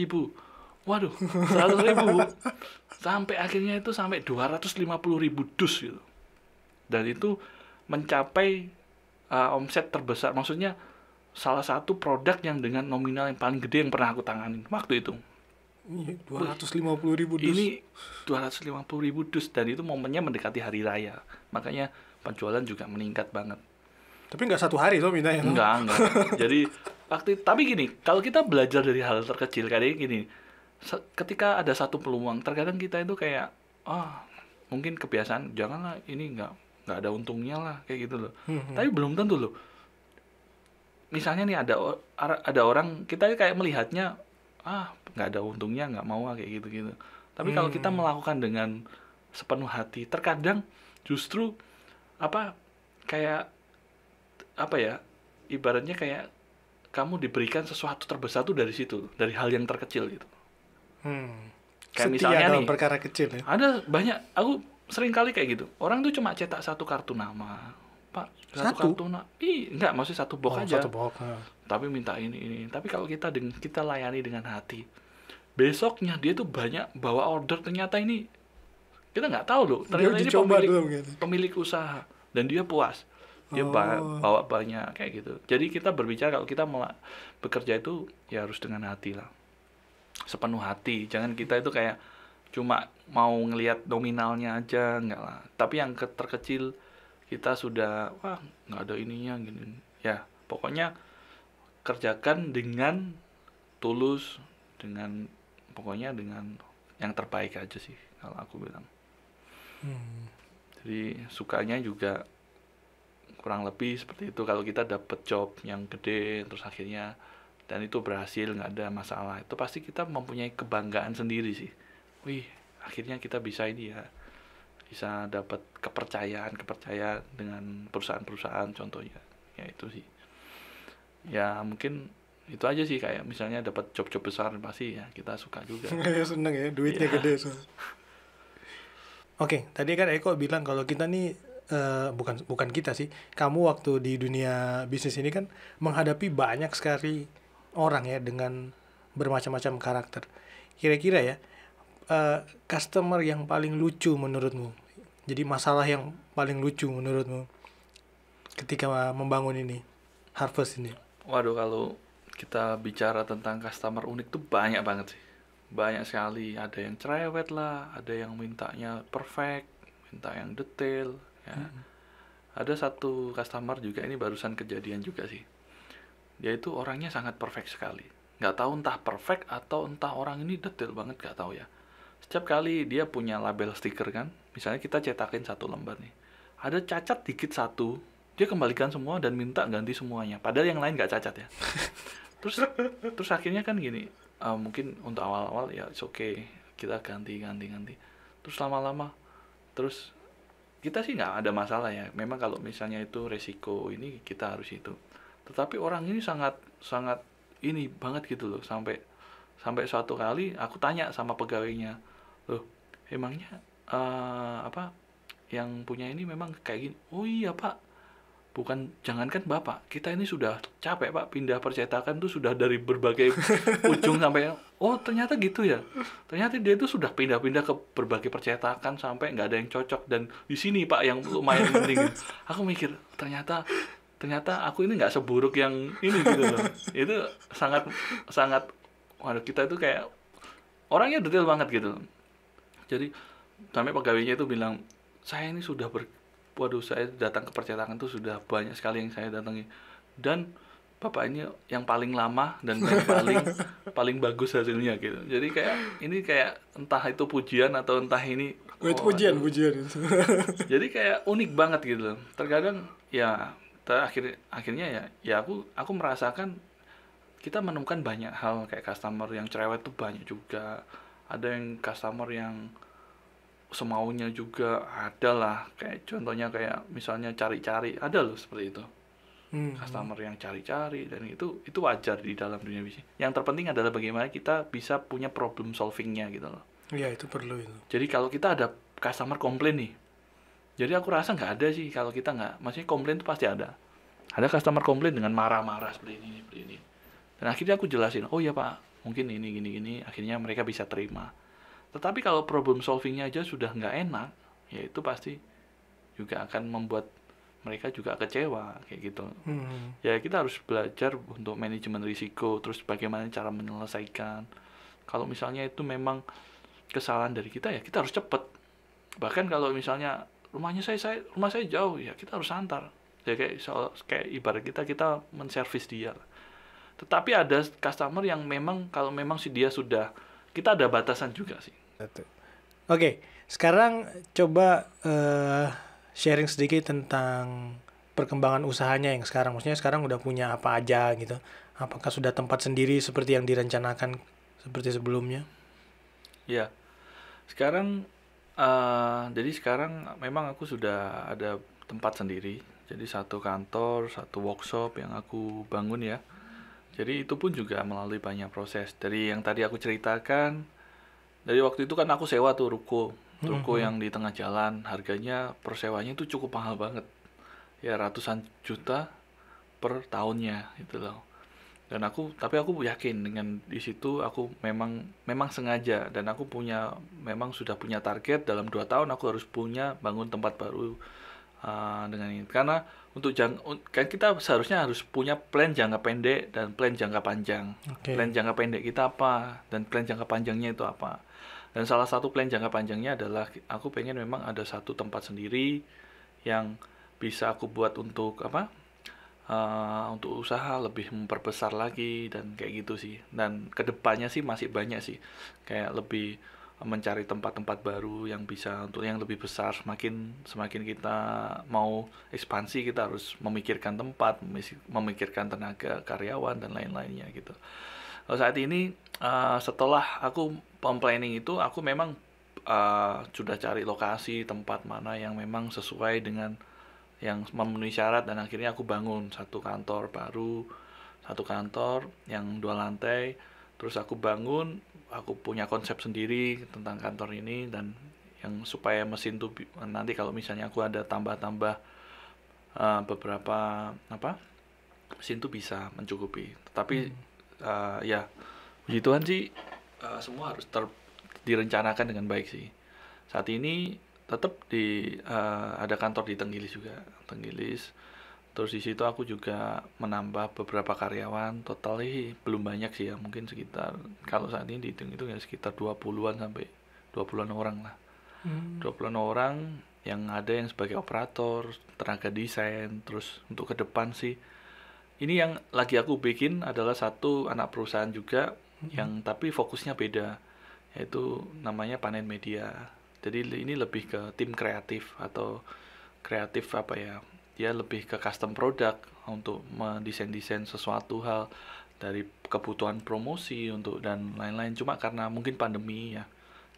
Waduh 100.000 sampai akhirnya itu sampai 250.000 dus gitu. Dan itu mencapai omset terbesar, maksudnya salah satu produk yang dengan nominal yang paling gede yang pernah aku tanganin waktu itu. 250.000 dus. Ini 250.000 dus dan itu momennya mendekati hari raya, makanya penjualan juga meningkat banget. Tapi nggak satu hari tuh mintanya. Enggak. Jadi tapi gini, kalau kita belajar dari hal terkecil kayak gini, ketika ada satu peluang, terkadang kita itu kayak mungkin kebiasaan, janganlah ini nggak ada untungnya lah kayak gitu loh. Tapi belum tentu loh. Misalnya nih ada orang, kita kayak melihatnya nggak ada untungnya, nggak mau kayak gitu. Tapi kalau kita melakukan dengan sepenuh hati, terkadang justru ibaratnya kayak kamu diberikan sesuatu terbesar tuh dari situ, dari hal yang terkecil gitu. Kayak Setia misalnya dalam nih, perkara kecil ya. ada banyak, aku sering kali kayak gitu. Orang tuh cuma cetak satu kartu nama, Pak, satu Satu? kartu nama. Enggak, maksudnya satu box aja. Satu box. Tapi minta ini. Tapi kalau kita layani dengan hati, besoknya dia tuh banyak bawa order, ternyata ini kita nggak tahu loh. Ternyata ini dicoba dulu gitu. pemilik usaha dan dia puas. Dia bawa banyak kayak gitu. Jadi kita berbicara kalau kita bekerja itu ya harus dengan hati lah. Sepenuh hati. Jangan kita itu kayak cuma mau ngelihat nominalnya aja, enggak lah. Tapi yang terkecil kita sudah nggak ada ininya gini. Ya, pokoknya kerjakan dengan tulus, pokoknya dengan yang terbaik aja sih kalau aku bilang. Jadi sukanya juga kurang lebih seperti itu. Kalau kita dapat job yang gede terus akhirnya dan itu berhasil, nggak ada masalah, itu pasti kita mempunyai kebanggaan sendiri sih. Wih, akhirnya kita bisa ini ya, bisa dapat kepercayaan dengan perusahaan-perusahaan contohnya. Ya itu sih. Ya mungkin itu aja sih, kayak misalnya dapat job-job besar pasti ya kita suka juga. Seneng ya, duitnya gede soalnya. Oke, tadi kan Eko bilang kalau kita nih bukan kita sih, kamu waktu di dunia bisnis ini kan menghadapi banyak sekali orang ya dengan bermacam-macam karakter. Kira-kira ya, customer yang paling lucu menurutmu, jadi masalah yang paling lucu menurutmu ketika membangun ini, Harvest ini? Waduh, kalau kita bicara tentang customer unik tuh banyak banget sih. Banyak sekali, ada yang cerewet lah, ada yang mintanya perfect, minta yang detail ya. Ada satu customer juga, ini barusan kejadian juga sih. Dia itu orangnya sangat perfect sekali. Nggak tahu entah perfect atau entah orang ini detail banget, nggak tahu ya. Setiap kali dia punya label stiker kan, misalnya kita cetakin 1 lembar nih, ada cacat dikit satu, dia kembalikan semua dan minta ganti semuanya. Padahal yang lain nggak cacat ya. Terus akhirnya kan gini, mungkin untuk awal-awal ya it's okay, kita ganti. Terus lama-lama, terus kita sih nggak ada masalah ya. Memang kalau misalnya itu resiko ini kita harus itu. Tetapi orang ini sangat ini banget gitu loh, sampai suatu kali aku tanya sama pegawainya, loh emangnya yang punya ini memang kayak gini? Oh iya Pak, jangankan Bapak, kita ini sudah capek Pak, pindah percetakan tuh sudah dari berbagai ujung sampai, oh ternyata gitu ya. Ternyata dia itu sudah pindah-pindah ke berbagai percetakan sampai nggak ada yang cocok, dan di sini Pak yang lumayan penting. Aku mikir, ternyata aku ini nggak seburuk yang ini gitu loh. Itu sangat waduh, kita itu kayak orangnya detail banget gitu. Jadi sampai pegawainya itu bilang, saya ini sudah waduh, saya datang ke percetakan tuh sudah banyak sekali yang saya datangi, dan Bapak ini yang paling lama dan yang paling bagus hasilnya gitu. Jadi kayak entah itu pujian atau entah ini Itu pujian. Jadi kayak unik banget gitu loh. Terkadang ya akhirnya ya aku merasakan kita menemukan banyak hal, kayak customer yang cerewet tuh banyak juga. Ada yang customer yang semaunya juga ada lah, kayak contohnya kayak misalnya cari-cari, ada loh seperti itu. Customer yang cari-cari, dan itu wajar di dalam dunia bisnis. Yang terpenting adalah bagaimana kita bisa punya problem solvingnya gitu loh. Iya, itu perlu itu. Jadi kalau kita ada customer komplain nih, jadi aku rasa nggak ada sih kalau kita nggak, maksudnya komplain itu pasti ada customer komplain dengan marah-marah seperti ini, dan akhirnya aku jelasin, oh ya Pak, mungkin ini gini, akhirnya mereka bisa terima. Tetapi kalau problem solvingnya aja sudah nggak enak, ya itu pasti juga akan membuat mereka juga kecewa kayak gitu. Ya kita harus belajar untuk manajemen risiko, terus bagaimana cara menyelesaikan. Kalau misalnya itu memang kesalahan dari kita, ya kita harus cepat. Bahkan kalau misalnya rumah saya jauh, ya kita harus antar. Ya kayak ibarat kita menservis dia. Tetapi ada customer yang memang kalau memang si dia sudah, kita ada batasan juga sih. Oke, sekarang coba sharing sedikit tentang perkembangan usahanya yang sekarang. Maksudnya sekarang udah punya apa aja gitu. Apakah sudah tempat sendiri seperti yang direncanakan seperti sebelumnya? Ya, sekarang jadi sekarang memang aku sudah ada tempat sendiri. Jadi 1 kantor, 1 workshop yang aku bangun ya. Jadi itu pun juga melalui banyak proses. Dari yang tadi aku ceritakan, dari waktu itu kan aku sewa tuh ruko yang di tengah jalan, harganya persewanya itu cukup mahal banget. Ya ratusan juta per tahunnya gitu loh. Dan tapi aku yakin dengan di situ aku memang sengaja, dan aku memang sudah punya target dalam 2 tahun aku harus bangun tempat baru dengan ini. Karena kan kita seharusnya harus punya plan jangka pendek dan plan jangka panjang. Oke. Plan jangka pendek kita apa dan plan jangka panjangnya itu apa. Dan salah satu plan jangka panjangnya adalah aku pengen memang ada satu tempat sendiri yang bisa aku buat untuk untuk usaha lebih memperbesar lagi dan kayak gitu sih. Dan kedepannya sih masih banyak sih, kayak lebih mencari tempat-tempat baru yang bisa untuk yang lebih besar. Semakin kita mau ekspansi, kita harus memikirkan tempat, memikirkan tenaga karyawan dan lain-lainnya gitu. Saat ini setelah aku planning itu, aku memang sudah cari lokasi tempat mana yang memang sesuai dengan yang memenuhi syarat, dan akhirnya aku bangun satu kantor yang 2 lantai. Terus aku punya konsep sendiri tentang kantor ini, dan yang supaya mesin tuh nanti kalau misalnya aku ada tambah-tambah beberapa mesin tuh bisa mencukupi. Tapi ya puji Tuhan sih semua harus direncanakan dengan baik sih. Saat ini tetap ada kantor di Tenggilis juga, Terus di situ aku juga menambah beberapa karyawan. Totalnya belum banyak sih ya, mungkin sekitar, kalau saat ini dihitung itu ya sekitar 20-an sampai 20-an orang lah. 20-an orang yang ada yang sebagai operator, tenaga desain. Terus untuk ke depan sih, ini yang lagi aku bikin adalah satu anak perusahaan juga, yang tapi fokusnya beda, yaitu namanya Panen Media. Jadi ini lebih ke tim kreatif, atau kreatif dia lebih ke custom product untuk mendesain sesuatu hal dari kebutuhan promosi dan lain-lain. Cuma karena mungkin pandemi ya,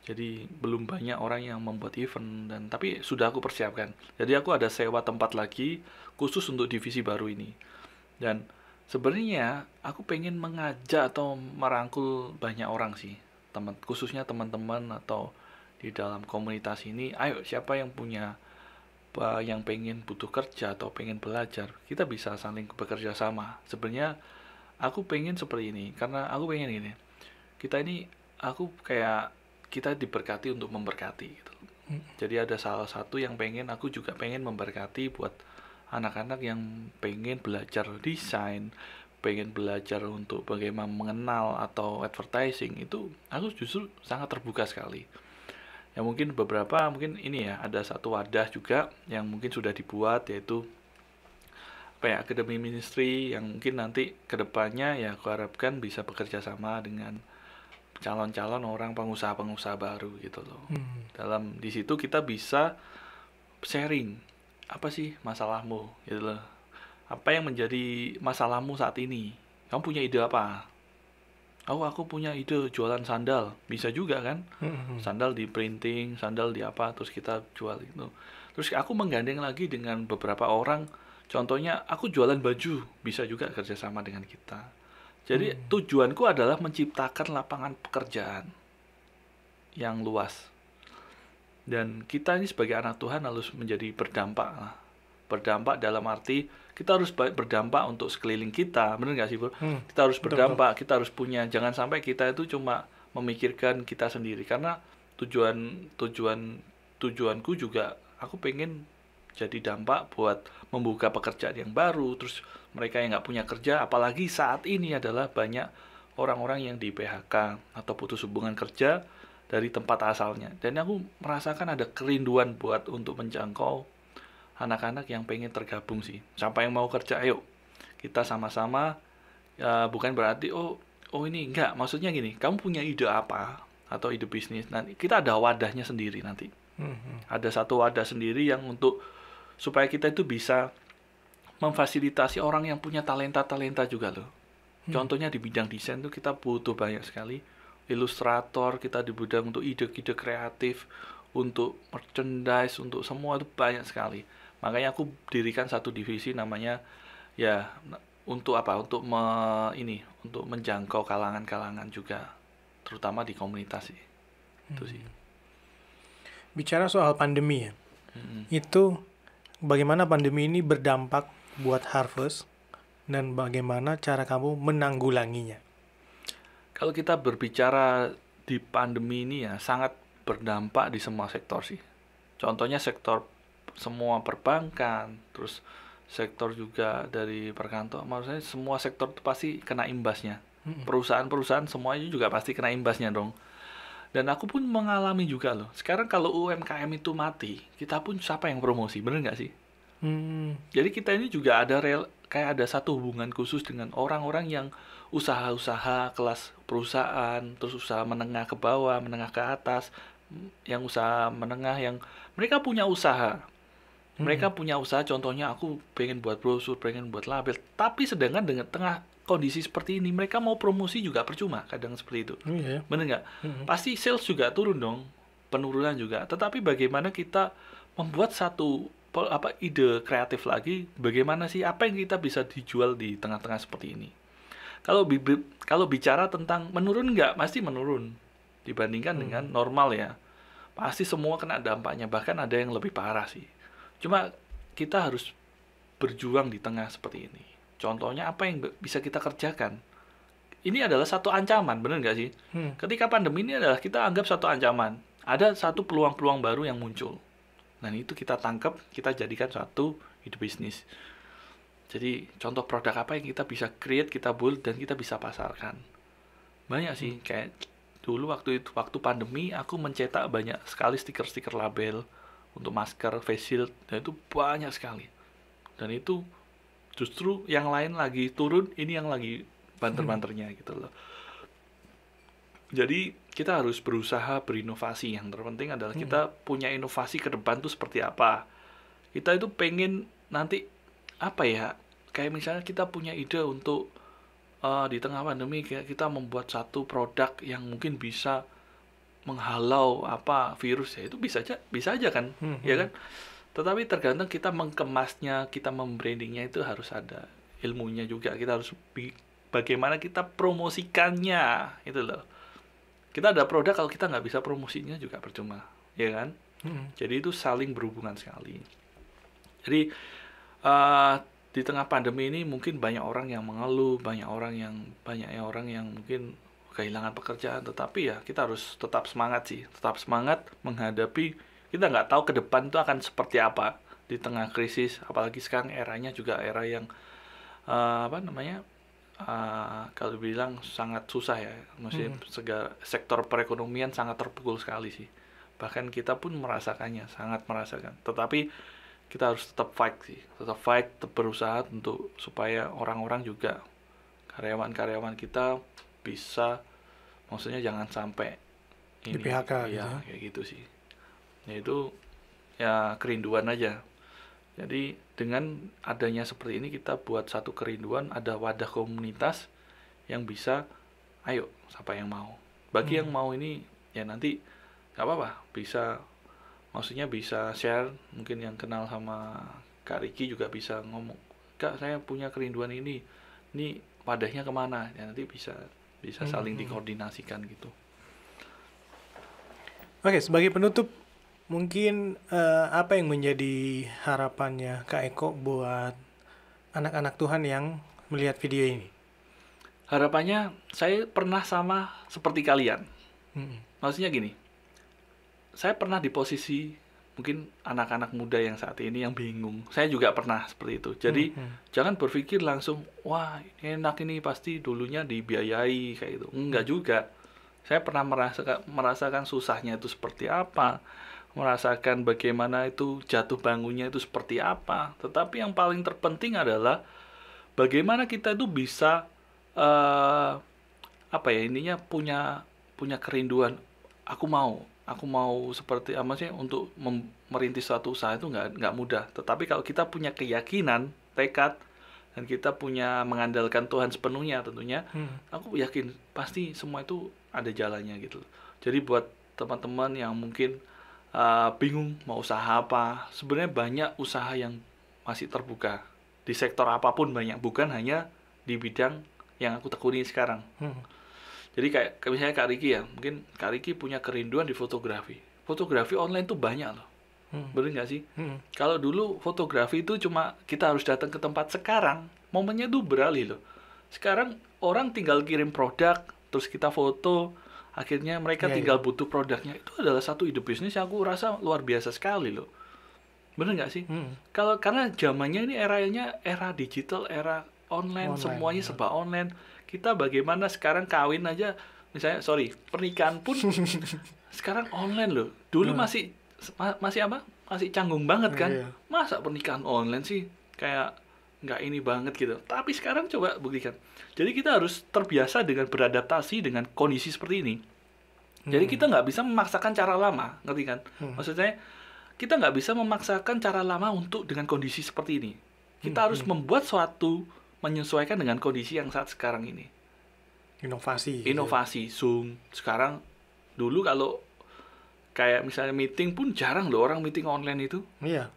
jadi belum banyak orang yang membuat event, tapi sudah aku persiapkan. Jadi aku ada sewa tempat lagi khusus untuk divisi baru ini. Dan sebenarnya aku pengen mengajak atau merangkul banyak orang sih, khususnya teman-teman atau di dalam komunitas ini. Ayo, siapa yang yang pengen butuh kerja atau pengen belajar, kita bisa saling bekerja sama. Sebenarnya aku pengen seperti ini, karena aku pengen ini, kita diberkati untuk memberkati gitu. Jadi ada salah satu yang aku juga pengen memberkati buat anak-anak yang pengen belajar desain, pengen belajar untuk bagaimana mengenal atau advertising. Itu aku justru sangat terbuka sekali. Ya mungkin ini ya, ada satu wadah juga yang mungkin sudah dibuat, yaitu Akademi Ministry, yang mungkin nanti kedepannya ya aku harapkan bisa bekerja sama dengan calon-calon orang pengusaha-pengusaha baru gitu loh. Di situ kita bisa sharing apa sih masalahmu gitu loh. Apa yang menjadi masalahmu saat ini? Kamu punya ide apa? Aku punya ide jualan sandal, bisa juga kan? Sandal di printing, sandal di apa, terus kita jual itu. Terus aku menggandeng lagi dengan beberapa orang. Contohnya aku jualan baju, bisa juga kerjasama dengan kita. Jadi tujuanku adalah menciptakan lapangan pekerjaan yang luas. Dan kita ini sebagai anak Tuhan harus menjadi berdampak lah. Berdampak dalam arti kita harus berdampak untuk sekeliling kita, benar nggak sih, Bro? Kita harus berdampak, kita harus punya. Jangan sampai kita itu cuma memikirkan kita sendiri, karena tujuanku juga aku pengen jadi dampak buat membuka pekerjaan yang baru. Terus mereka yang nggak punya kerja, apalagi saat ini adalah banyak orang-orang yang di PHK atau putus hubungan kerja dari tempat asalnya. Dan aku merasakan ada kerinduan untuk menjangkau anak-anak yang pengen tergabung sih. Siapa yang mau kerja, ayo kita sama-sama. Bukan berarti ini enggak, maksudnya gini, kamu punya ide apa atau ide bisnis, nanti kita ada wadahnya sendiri nanti. Ada satu wadah sendiri yang supaya kita itu bisa memfasilitasi orang yang punya talenta juga loh. Contohnya di bidang desain tuh kita butuh banyak sekali ilustrator, kita di bidang untuk ide-ide kreatif, untuk merchandise, untuk semua itu banyak sekali. Makanya aku dirikan satu divisi namanya untuk apa? Untuk menjangkau kalangan-kalangan juga, terutama di komunitas sih. Itu sih. Bicara soal pandemi ya, Mm-mm. itu bagaimana pandemi ini berdampak buat Harvest dan bagaimana cara kamu menanggulanginya? Kalau kita berbicara di pandemi ini ya sangat berdampak di semua sektor sih. Contohnya sektor semua perbankan, terus sektor juga dari perkantoran, maksudnya semua sektor itu pasti kena imbasnya. Perusahaan-perusahaan semuanya juga pasti kena imbasnya dong. Dan aku pun mengalami juga loh. Sekarang kalau UMKM itu mati, kita pun siapa yang promosi, bener nggak sih? Jadi kita ini juga kayak ada satu hubungan khusus dengan orang-orang yang usaha-usaha kelas perusahaan, terus usaha menengah ke bawah, menengah ke atas, yang usaha menengah yang mereka punya usaha. Mereka punya usaha, contohnya aku pengen buat brosur, pengen buat label, tapi sedangkan dengan tengah kondisi seperti ini, mereka mau promosi juga percuma, kadang seperti itu. Iya. Bener nggak? Pasti sales juga turun dong, penurunan juga. Tetapi bagaimana kita membuat satu ide kreatif lagi, bagaimana sih apa yang kita bisa dijual di tengah-tengah seperti ini? Kalau bicara tentang menurun nggak, pasti menurun dibandingkan dengan normal ya. Pasti semua kena dampaknya, bahkan ada yang lebih parah sih. Cuma kita harus berjuang di tengah seperti ini. Contohnya apa yang bisa kita kerjakan? Ini adalah satu ancaman, benar nggak sih? Ketika pandemi ini adalah kita anggap satu ancaman. Ada satu peluang-peluang baru yang muncul. Dan itu kita tangkap, kita jadikan satu ide bisnis. Jadi contoh produk apa yang kita bisa create, kita build, dan kita bisa pasarkan. Banyak sih, kayak dulu waktu pandemi aku mencetak banyak sekali stiker-stiker label untuk masker, face shield, dan itu banyak sekali. Dan itu justru yang lain lagi turun, ini yang lagi banter-banternya gitu loh. Jadi kita harus berusaha berinovasi. Yang terpenting adalah kita punya inovasi ke depan tuh seperti apa. Kita itu pengen nanti apa ya? Kayak misalnya kita punya ide untuk di tengah pandemi kita membuat satu produk yang mungkin bisa menghalau virus ya, itu bisa aja kan, ya kan? Tetapi tergantung kita mengemasnya, kita membrandingnya, itu harus ada ilmunya juga. Kita harus bagaimana kita promosikannya, itu loh. Kita ada produk, kalau kita nggak bisa promosinya juga percuma, ya kan? Jadi itu saling berhubungan sekali. Jadi di tengah pandemi ini mungkin banyak orang yang mengeluh, banyak orang yang mungkin kehilangan pekerjaan, tetapi ya kita harus tetap semangat sih, tetap semangat menghadapi. Kita nggak tahu ke depan itu akan seperti apa di tengah krisis, apalagi sekarang eranya juga era yang kalau bilang sangat susah ya, maksudnya sektor perekonomian sangat terpukul sekali sih. Bahkan kita pun merasakannya, sangat merasakan. Tetapi kita harus tetap berusaha supaya orang-orang juga, karyawan-karyawan kita bisa, maksudnya jangan sampai di PHK ya, kayak gitu sih. Ya itu ya kerinduan aja. Jadi dengan adanya seperti ini kita buat satu kerinduan, ada wadah komunitas yang bisa, ayo siapa yang mau. Bagi yang mau ini ya nanti nggak apa-apa, maksudnya bisa share, mungkin yang kenal sama Kak Riki juga bisa ngomong, Kak saya punya kerinduan ini wadahnya kemana, ya nanti bisa saling dikoordinasikan gitu. Oke, sebagai penutup, mungkin apa yang menjadi harapannya Kak Eko buat anak-anak Tuhan yang melihat video ini? Harapannya saya pernah sama seperti kalian. Maksudnya gini, saya pernah di posisi mungkin anak-anak muda yang saat ini yang bingung. Saya juga pernah seperti itu. Jadi jangan berpikir langsung, wah enak ini pasti dulunya dibiayai kayak itu. Enggak juga. Saya pernah merasakan susahnya itu seperti apa, merasakan bagaimana itu jatuh bangunnya itu seperti apa. Tetapi yang paling terpenting adalah bagaimana kita itu bisa punya kerinduan. Aku mau seperti maksudnya untuk merintis suatu usaha itu nggak mudah. Tetapi kalau kita punya keyakinan, tekad, dan kita punya mengandalkan Tuhan sepenuhnya tentunya, aku yakin pasti semua itu ada jalannya gitu. Jadi buat teman-teman yang mungkin bingung mau usaha apa, sebenarnya banyak usaha yang masih terbuka. di sektor apapun banyak, bukan hanya di bidang yang aku tekuni sekarang. Jadi kayak misalnya Kak Riki ya, mungkin Kak Riki punya kerinduan di fotografi. Fotografi online tuh banyak loh. Bener nggak sih? Kalau dulu fotografi itu cuma kita harus datang ke tempat, sekarang momennya tuh beralih loh. Sekarang orang tinggal kirim produk, terus kita foto, akhirnya mereka tinggal butuh produknya. Itu adalah satu ide bisnis yang aku rasa luar biasa sekali loh. Bener nggak sih? Karena zamannya ini era digital, era online semuanya serba online. Kita bagaimana sekarang kawin aja, misalnya pernikahan pun sekarang online loh. Dulu masih apa? Masih canggung banget kan? Masa pernikahan online sih kayak nggak ini banget gitu. Tapi sekarang coba buktikan. Jadi kita harus terbiasa dengan beradaptasi dengan kondisi seperti ini. Jadi kita nggak bisa memaksakan cara lama, ngerti kan? Maksudnya kita nggak bisa memaksakan cara lama untuk dengan kondisi seperti ini. Kita harus membuat suatu menyesuaikan dengan kondisi yang saat sekarang ini. Inovasi, Zoom. Sekarang, dulu kalau kayak misalnya meeting pun jarang loh orang meeting online itu. Iya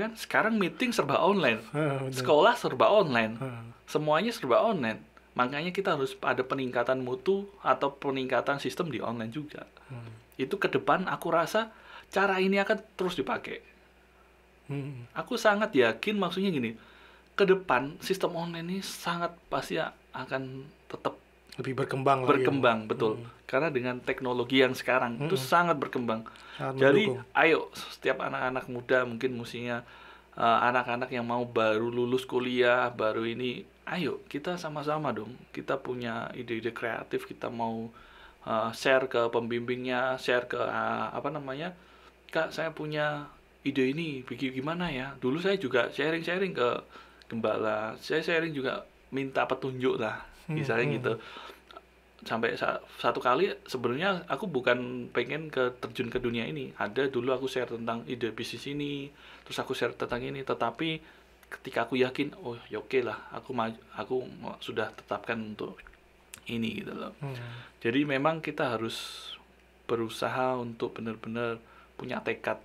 kan? Sekarang meeting serba online. Sekolah serba online. Semuanya serba online. Makanya kita harus ada peningkatan mutu atau peningkatan sistem di online juga. Itu ke depan aku rasa cara ini akan terus dipakai. Aku sangat yakin, maksudnya gini, ke depan sistem online ini sangat pasti akan tetap lebih berkembang betul. Karena dengan teknologi yang sekarang itu sangat berkembang. Jadi ayo setiap anak-anak muda, mungkin mestinya anak-anak yang mau baru lulus kuliah, baru ini, ayo kita sama-sama dong. Kita punya ide-ide kreatif, kita mau share ke pembimbingnya, share ke Kak, saya punya ide ini, gimana ya? Dulu saya juga sharing-sharing ke gembala, saya sharing juga minta petunjuk lah, misalnya gitu. Sampai satu kali sebenarnya aku bukan pengen terjun ke dunia ini. Ada dulu aku share tentang ide bisnis ini, terus aku share tentang ini, tetapi ketika aku yakin, oh ya oke lah, aku sudah tetapkan untuk ini gitu loh. Jadi memang kita harus berusaha untuk benar-benar punya tekad.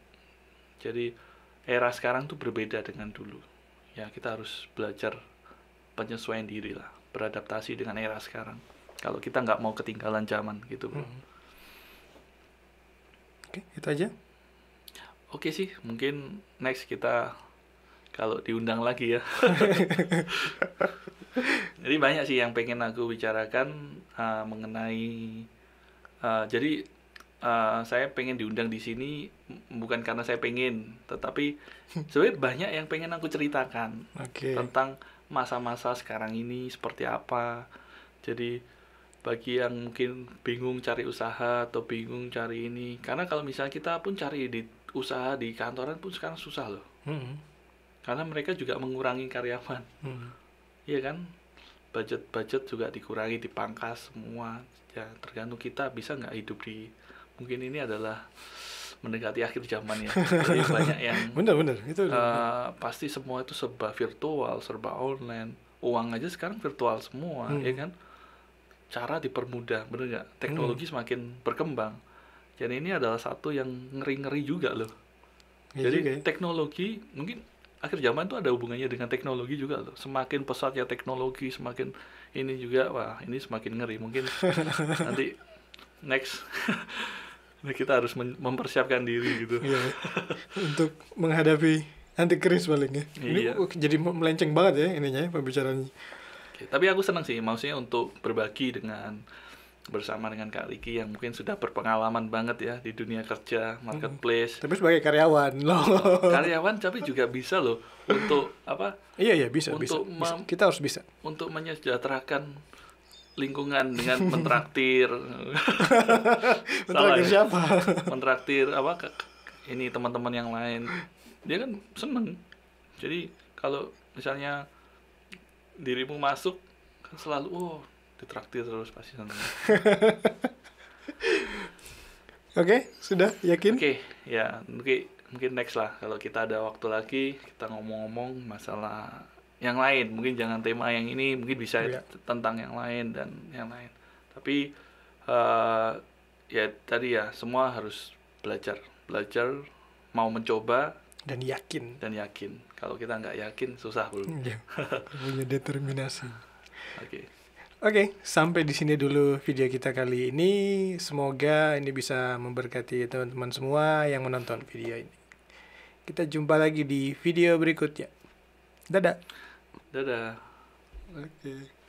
Jadi era sekarang tuh berbeda dengan dulu. Ya kita harus belajar penyesuaian diri lah, beradaptasi dengan era sekarang. Kalau kita nggak mau ketinggalan zaman gitu, bro. Oke, itu aja. Oke sih, mungkin next kita kalau diundang lagi ya. Jadi banyak sih yang pengen aku bicarakan mengenai. Jadi saya pengen diundang di sini bukan karena saya pengen, tetapi sebenarnya banyak yang pengen aku ceritakan tentang masa-masa sekarang ini seperti apa. Jadi bagi yang mungkin bingung cari usaha atau bingung cari ini, karena kalau misalnya kita pun cari di usaha di kantoran pun sekarang susah loh. Karena mereka juga mengurangi karyawan. Iya kan? Budget juga dikurangi, dipangkas semua. Ya tergantung kita bisa nggak hidup di, mungkin ini adalah mendekati akhir zaman ya. Jadi banyak yang benar itu pasti semua itu serba virtual, serba online. Uang aja sekarang virtual semua, ya kan? Cara dipermudah, bener nggak? Teknologi semakin berkembang. Jadi ini adalah satu yang ngeri-ngeri juga loh. Ya jadi juga, ya? Teknologi mungkin akhir zaman itu ada hubungannya dengan teknologi juga loh. Semakin pesatnya teknologi, semakin ini juga, wah ini semakin ngeri. Mungkin nanti next kita harus mempersiapkan diri gitu. Iya, untuk menghadapi antikris paling ya. Ini jadi melenceng banget ya ininya, pembicaraannya. Tapi aku senang sih, maksudnya untuk berbagi bersama dengan Kak Riki yang mungkin sudah berpengalaman banget ya di dunia kerja, marketplace. Tapi sebagai karyawan loh. Karyawan tapi juga bisa loh untuk apa? Iya bisa. Kita harus bisa. Untuk menyejahterakan lingkungan dengan mentraktir. Mentraktir siapa? Mentraktir apa? Ini teman-teman yang lain. Dia kan seneng. Jadi kalau misalnya dirimu masuk kan selalu ditraktir terus pasti senang. Oke, sudah yakin? Oke, ya mungkin next lah kalau kita ada waktu lagi kita ngomong-ngomong masalah yang lain. Mungkin jangan tema yang ini, mungkin bisa tentang yang lain dan yang lain. Tapi ya tadi ya semua harus belajar mau mencoba Dan yakin. Kalau kita nggak yakin, susah bro. Ya, punya determinasi. Oke. Oke, sampai di sini dulu video kita kali ini. Semoga ini bisa memberkati teman-teman semua yang menonton video ini. Kita jumpa lagi di video berikutnya. Dadah. Dadah. Oke.